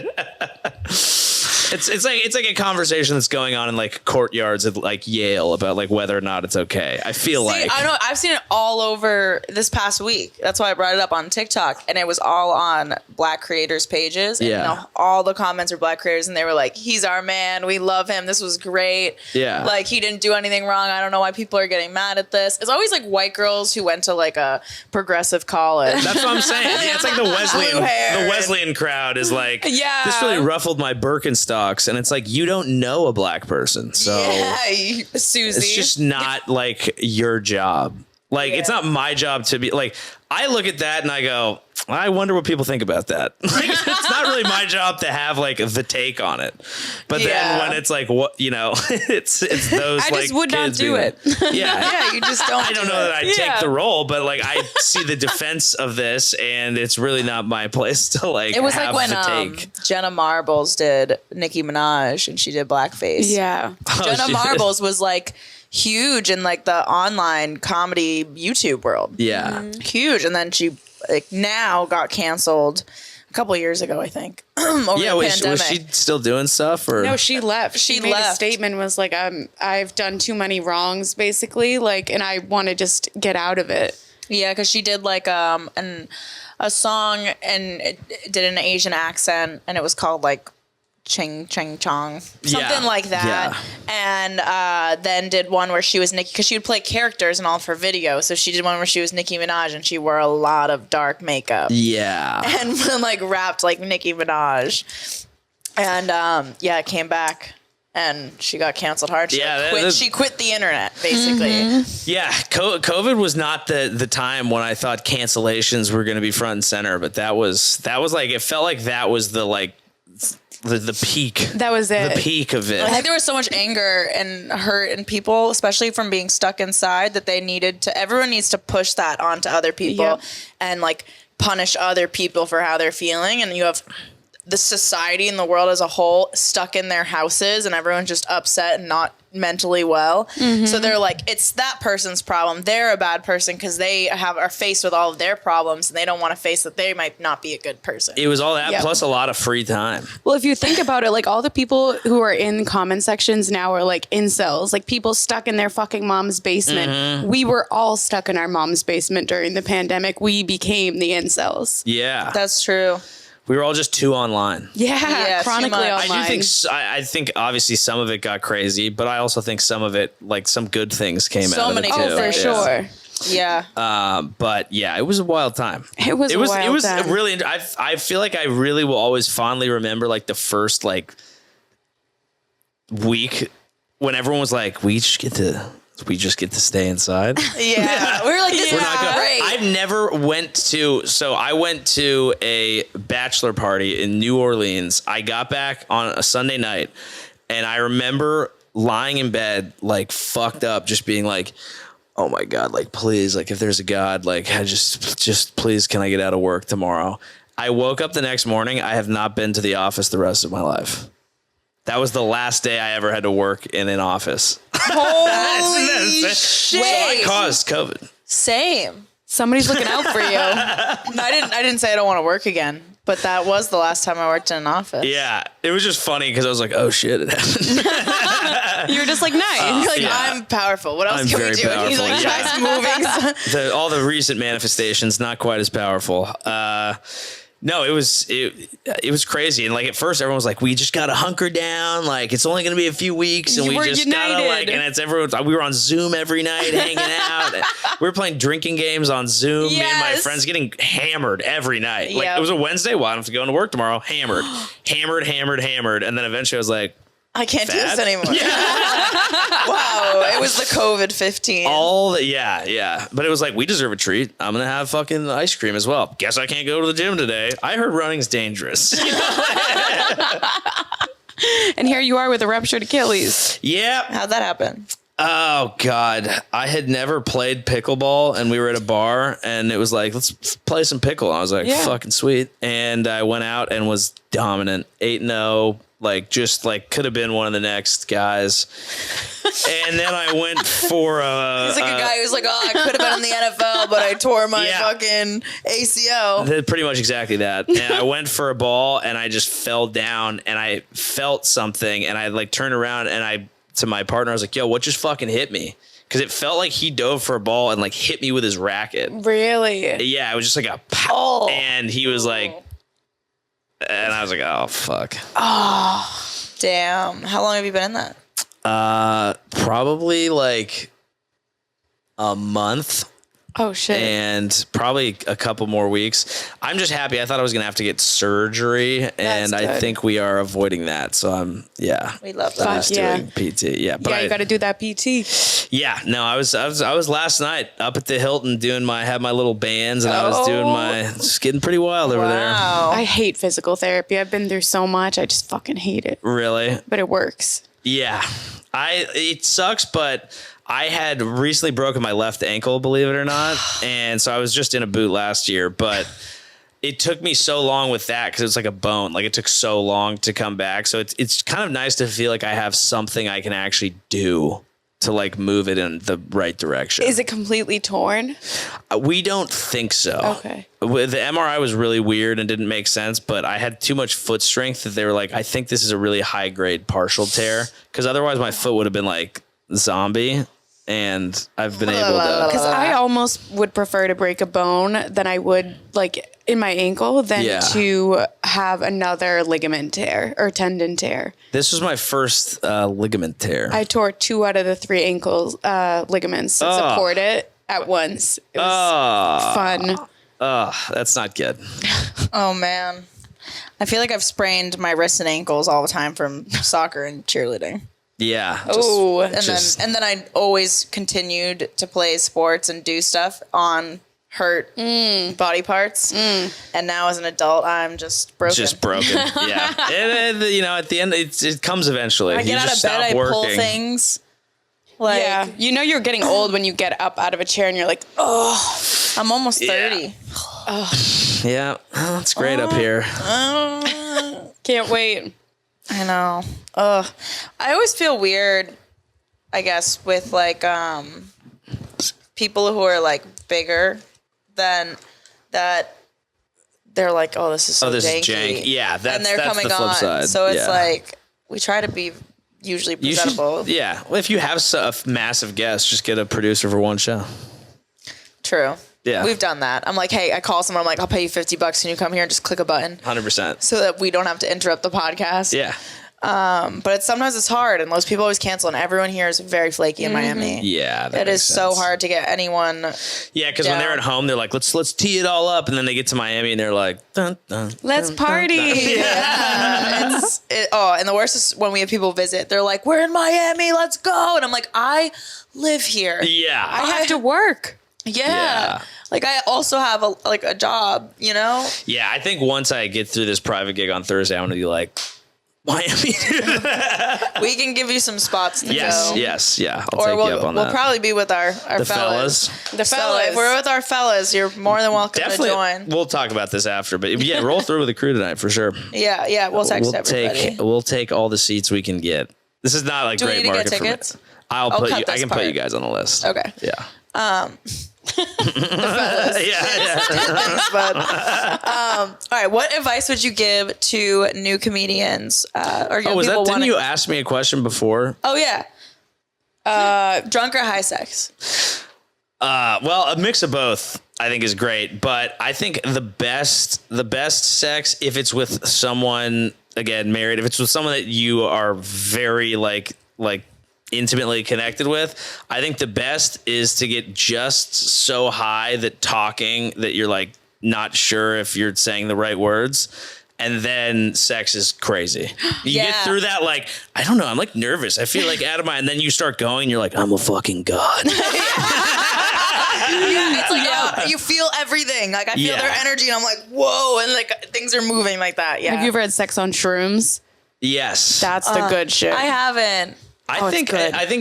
It's like a conversation that's going on in like courtyards at like Yale about like whether or not it's okay. I feel like I know I've seen it all over this past week. That's why I brought it up on TikTok, and it was all on black creators' pages. And Yeah. all the comments were black creators, and they were like, "He's our man. We love him. This was great. Yeah. like he didn't do anything wrong. I don't know why people are getting mad at this." It's always like white girls who went to like a progressive college. that's what I'm saying. Yeah, it's like the Blue hair. Wesleyan crowd is like, Yeah. this really ruffled my Birkenstocks, and it's like you don't know a black person, so yeah, Susie. it's just not like your job. Like it's not my job to be like. I look at that and I go, I wonder what people think about that. Like, it's not really my job to have like the take on it. But then Yeah. when it's like, what, you know, it's those I like just would not kids do being it. like, yeah. yeah, you just don't. I don't do know it. that I take the role, but like I see the defense of this, and it's really not my place to like. It was have like when the take. Jenna Marbles did Nicki Minaj and she did blackface. Yeah. Jenna shit. Marbles was like huge in like the online comedy YouTube world. Yeah, Huge. And then she like now got canceled a couple of years ago, I think. Over yeah. the Was pandemic. she still doing stuff or? No, she left. She made left. a statement, was like, I've done too many wrongs, basically, like, and I want to just get out of it. Yeah, because she did like a song and it did an Asian accent, and it was called like Ching Ching Chong, something Yeah. like that. And then did one where she was Nicki, because she would play characters in all of her videos. So she did one where she was Nicki Minaj and she wore a lot of dark makeup Yeah. and like rapped like Nicki Minaj. And it came back. And she got canceled hard. She quit the internet, basically. Yeah, COVID was not the time when I thought cancellations were going to be front and center, but that was like, it felt like that was the like the peak. That was it. The peak of it. I think there was so much anger and hurt in people, especially from being stuck inside, that everyone needs to push that onto other people Yep. and like punish other people for how they're feeling. And you have the society and the world as a whole stuck in their houses and everyone's just upset and not mentally well. So they're like, it's that person's problem. They're a bad person because they are faced with all of their problems and they don't want to face that they might not be a good person. It was all that Yep. plus a lot of free time. Well, if you think about it, like all the people who are in comment sections now are like incels, like people stuck in their fucking mom's basement. We were all stuck in our mom's basement during the pandemic. We became the incels. Yeah. That's true. We were all just too online. Yeah, too chronically much. online. I think obviously some of it got crazy, but I also think some of it, like some good things came So out of many it too. good Oh, for things. sure. Yeah. But yeah, it was a wild time. It was a wild time. really. I feel like I really will always fondly remember like the first like week when everyone was like, we just get to stay inside. Yeah. We were like, this We're is not going. great. I've never I went to a bachelor party in New Orleans. I got back on a Sunday night and I remember lying in bed, like fucked up, just being like, oh my God, like, please, like if there's a God, like I just please, can I get out of work tomorrow? I woke up the next morning. I have not been to the office the rest of my life. That was the last day I ever had to work in an office. Holy shit. So I caused COVID. Same. Somebody's looking out for you. No, I didn't say I don't want to work again. But that was the last time I worked in an office. Yeah, it was just funny because I was like, "Oh shit, it happened." You were just like, nice. You're like, Yeah. I'm powerful. What else I'm can we very do? And he's like, powerful, tries moving. All the recent manifestations not quite as powerful. No, it was crazy, and like at first everyone was like, "We just gotta hunker down. Like it's only gonna be a few weeks, and You we were just united. gotta like." And it's everyone. We were on Zoom every night, hanging out. We were playing drinking games on Zoom. Me and my Yes. friends getting hammered every night. Like Yep. it was a Wednesday. Well, I don't have to go into work tomorrow. Hammered, hammered, and then eventually I was like, I can't do this Fat? anymore. Wow, it was the COVID-15. Yeah. But it was like, we deserve a treat. I'm going to have fucking ice cream as well. Guess I can't go to the gym today. I heard running's dangerous. And here you are with a ruptured Achilles. Yeah. How'd that happen? Oh, God. I had never played pickleball, and we were at a bar, and it was like, let's play some pickle. I was like, Yeah. fucking sweet. And I went out and was dominant. 8-0. Like, just like could have been one of the next guys. And then I went for He's like a guy who's like, oh, I could have been in the NFL, but I tore my fucking ACL. Pretty much exactly that. And I went for a ball and I just fell down and I felt something and I like turned around and to my partner, I was like, yo, what just fucking hit me? Because it felt like he dove for a ball and like hit me with his racket. Really? Yeah, it was just like a pow. Oh. And he was like, and I was like, oh, fuck. Damn. How long have you been in that? Probably like a month. Oh, shit. And probably a couple more weeks. I'm just happy. I thought I was going to have to get surgery, and I good. think we are avoiding that. So yeah. We love Fuck that. Just yeah. doing PT. Yeah. But Yeah, you got to do that PT. yeah, no, I was last night up at the Hilton had my little bands, and I was doing just getting pretty wild over there. Wow. I hate physical therapy. I've been through so much. I just fucking hate it. Really? But it works. Yeah. It sucks, but I had recently broken my left ankle, believe it or not. And so I was just in a boot last year, but it took me so long with that because it's like a bone. Like it took so long to come back. So it's kind of nice to feel like I have something I can actually do to like move it in the right direction. Is it completely torn? We don't think so. Okay. The MRI was really weird and didn't make sense, but I had too much foot strength that they were like, I think this is a really high grade partial tear because otherwise my foot would have been like zombie. And I've been able to. Because I almost would prefer to break a bone than I would like in my ankle than to have another ligament tear or tendon tear. This was my first ligament tear. I tore 2 out of the 3 ankles ligaments that support it at once. It was fun. That's not good. Oh, man. I feel like I've sprained my wrists and ankles all the time from soccer and cheerleading. Yeah. Oh, And then I always continued to play sports and do stuff on hurt body parts. And now as an adult, I'm just broken. Just broken. Yeah. And, at the end, it comes eventually. I get out of bed, I pull things. Like, yeah. You know you're getting old when you get up out of a chair and you're like, oh. I'm almost 30. Yeah. Oh, it's great up here. Can't wait. I know. Ugh. I always feel weird, I guess, with like people who are like bigger than that. They're like, oh, this is so this janky. is jank. Yeah, and they're that's coming the flip on. side. So it's Yeah. like we try to be usually You presentable. should, yeah. Well, if you have a massive guest, just get a producer for one show. True. Yeah. We've done that. I'm like, hey, I call someone. I'm like, I'll pay you $50. Can you come here and just click a button 100%. so that we don't have to interrupt the podcast? Yeah. But sometimes it's hard, and most people always cancel, and everyone here is very flaky in Miami. Yeah. It is so hard to get anyone. Yeah, because when they're at home, they're like, let's tee it all up, and then they get to Miami and they're like, dun, dun, Let's party. Yeah. And the worst is when we have people visit. They're like, we're in Miami, let's go. And I'm like, I live here. Yeah. I have to work. Yeah. Like I also have a job, you know? Yeah, I think once I get through this private gig on Thursday, I'm going to be like, Miami. We can give you some spots to go. Yes. Yeah. I'll take you up on we'll that. probably be with our The fellas. The So fellas. if we're with our fellas, you're more than welcome Definitely. to join. We'll talk about this after, but yeah, roll through with the crew tonight for sure. Yeah. We'll text everybody. We'll take all the seats we can get. This is not like Do we great need to get market for me. tickets? I cut can this put you part. guys on the list. Okay. Yeah. Yeah. But all right, what advice would you give to new comedians or young people Didn't wanting? you ask me a question before? Oh yeah. Drunk or high sex? Well, a mix of both I think is great, but I think the best sex, if it's with someone, again, married, if it's with someone that you are very like intimately connected with, I think the best is to get just so high that you're like not sure if you're saying the right words. And then sex is crazy. You get through that, like, I don't know, I'm like nervous. I feel like out of my, and then you start going, you're like, I'm a fucking god. It's like you feel everything. Like I feel their energy, and I'm like, whoa, and like things are moving like that. Yeah. Have you ever had sex on shrooms? Yes. That's the good shit. I haven't. I think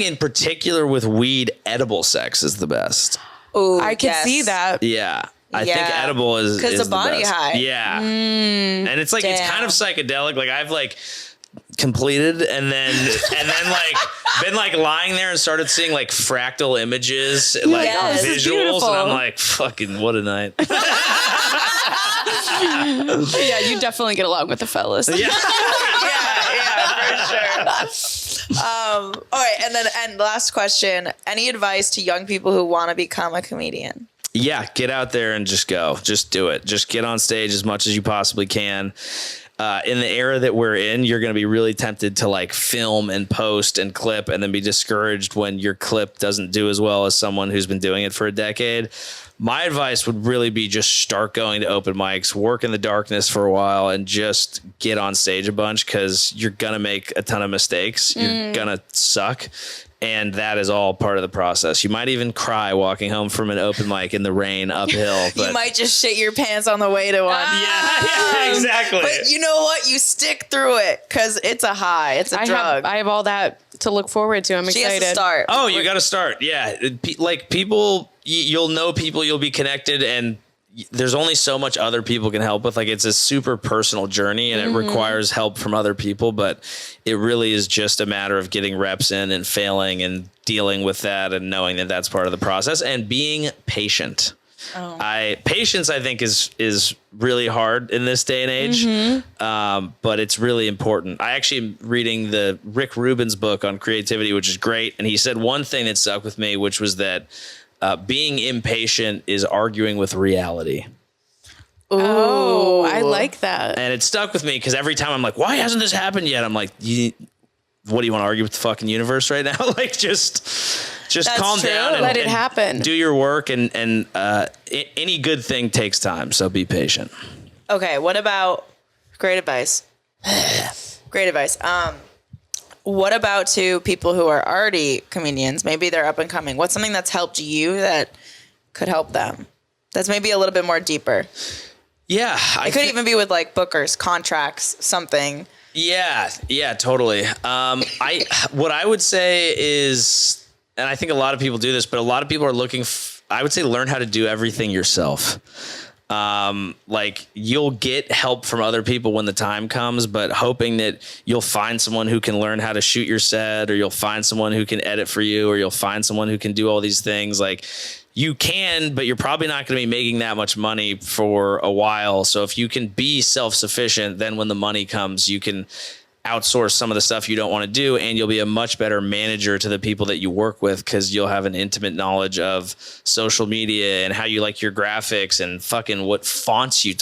in particular with weed, edible sex is the best. Ooh, I can see that. Yeah. I think edible is because the body best. high. Yeah. And it's like, it's kind of psychedelic. Like I've like completed and then like been like lying there and started seeing like fractal images, like visuals. And I'm like, fucking what a night. Yeah, you definitely get along with the fellas. Yeah. for sure. All right, and last question: any advice to young people who want to become a comedian? Yeah, get out there and just go. Just do it. Just get on stage as much as you possibly can. In the era that we're in, you're going to be really tempted to like film and post and clip and then be discouraged when your clip doesn't do as well as someone who's been doing it for a decade. My advice would really be just start going to open mics, work in the darkness for a while, and just get on stage a bunch because you're going to make a ton of mistakes. You're going to suck. And that is all part of the process. You might even cry walking home from an open mic in the rain uphill. But You might just shit your pants on the way to one. Yeah, exactly. But you know what? You stick through it because it's a high. It's a drug. I have all that to look forward to. I'm she excited. has to start. Oh, you got to start. Yeah. Like people, you'll know people, you'll be connected, and there's only so much other people can help with. Like it's a super personal journey and it requires help from other people, but it really is just a matter of getting reps in and failing and dealing with that and knowing that that's part of the process and being patient. Patience, I think, is really hard in this day and age, but it's really important. I actually am reading the Rick Rubin's book on creativity, which is great. And he said one thing that stuck with me, which was that being impatient is arguing with reality. Oh, I like that. And it stuck with me because every time I'm like, why hasn't this happened yet? I'm like, what do you want to argue with the fucking universe right now? Like just calm down and let it happen. Do your work, and any good thing takes time. So be patient. Okay, what about great advice? Great advice. What about to people who are already comedians? Maybe they're up and coming. What's something that's helped you that could help them? That's maybe a little bit more deeper. Yeah. It could even be with like bookers, contracts, something. Yeah, totally. What I would say is, and I think a lot of people do this, but a lot of people are looking, I would say learn how to do everything yourself. Like you'll get help from other people when the time comes, but hoping that you'll find someone who can learn how to shoot your set, or you'll find someone who can edit for you, or you'll find someone who can do all these things. Like you can, but you're probably not going to be making that much money for a while. So if you can be self-sufficient, then when the money comes, you can outsource some of the stuff you don't want to do, and you'll be a much better manager to the people that you work with because you'll have an intimate knowledge of social media and how you like your graphics and fucking what fonts you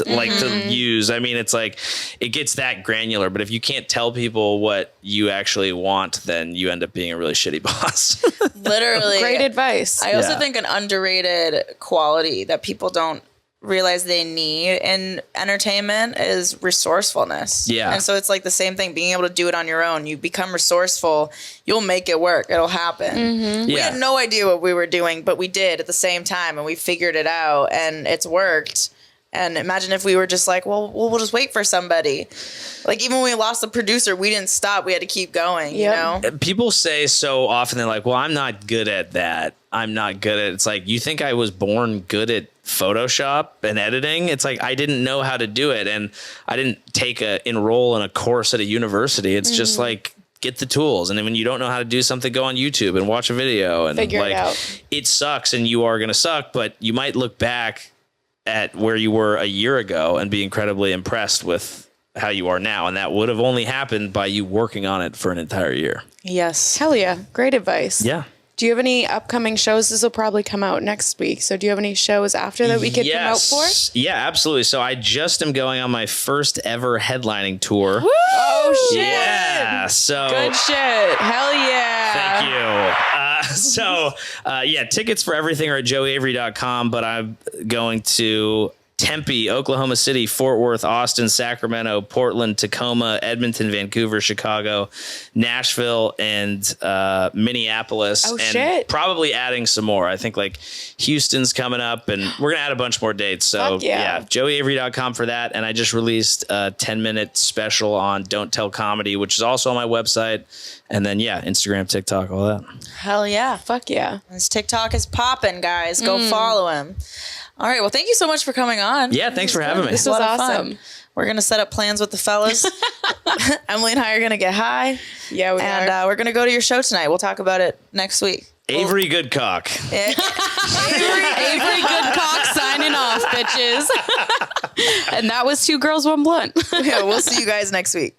like to use. I mean, it's like it gets that granular, but if you can't tell people what you actually want, then you end up being a really shitty boss. Literally. Great advice. I also think an underrated quality that people don't realize they need in entertainment is resourcefulness. Yeah. And so it's like the same thing, being able to do it on your own. You become resourceful, you'll make it work. It'll happen. We had no idea what we were doing, but we did at the same time, and we figured it out, and it's worked. And imagine if we were just like, well, we'll just wait for somebody. Like even when we lost the producer, we didn't stop. We had to keep going, you know? People say so often, they're like, well, I'm not good at that. I'm not good at it. It's like, you think I was born good at Photoshop and editing? It's like, I didn't know how to do it. And I didn't enroll in a course at a university. It's just like, get the tools. And then when you don't know how to do something, go on YouTube and watch a video and Figure it out. It sucks and you are going to suck, but you might look back at where you were a year ago and be incredibly impressed with how you are now. And that would have only happened by you working on it for an entire year. Yes. Hell yeah. Great advice. Yeah. Do you have any upcoming shows? This will probably come out next week. So do you have any shows after that we could promote for? Yeah, absolutely. So I just am going on my first ever headlining tour. Woo! Oh, shit. Yeah. So Good shit. Hell yeah. Thank you. Tickets for everything are at joeyavery.com, but I'm going to Tempe, Oklahoma City, Fort Worth, Austin, Sacramento, Portland, Tacoma, Edmonton, Vancouver, Chicago, Nashville, and Minneapolis. Oh, and shit. probably adding some more. I think like Houston's coming up, and we're going to add a bunch more dates. So Fuck yeah. joeyavery.com for that. And I just released a 10-minute special on Don't Tell Comedy, which is also on my website. And then, Instagram, TikTok, all that. Hell yeah. Fuck yeah. His TikTok is popping, guys. Go follow him. All right. Well, thank you so much for coming on. Yeah, thanks for having me. This was A lot of awesome. fun. We're going to set up plans with the fellas. Emily and I are going to get high. Yeah, we And are. we're going to go to your show tonight. We'll talk about it next week. Avery Goodcock. Avery Goodcock signing off, bitches. And that was 2 Girls, 1 Blunt. Yeah, we'll see you guys next week.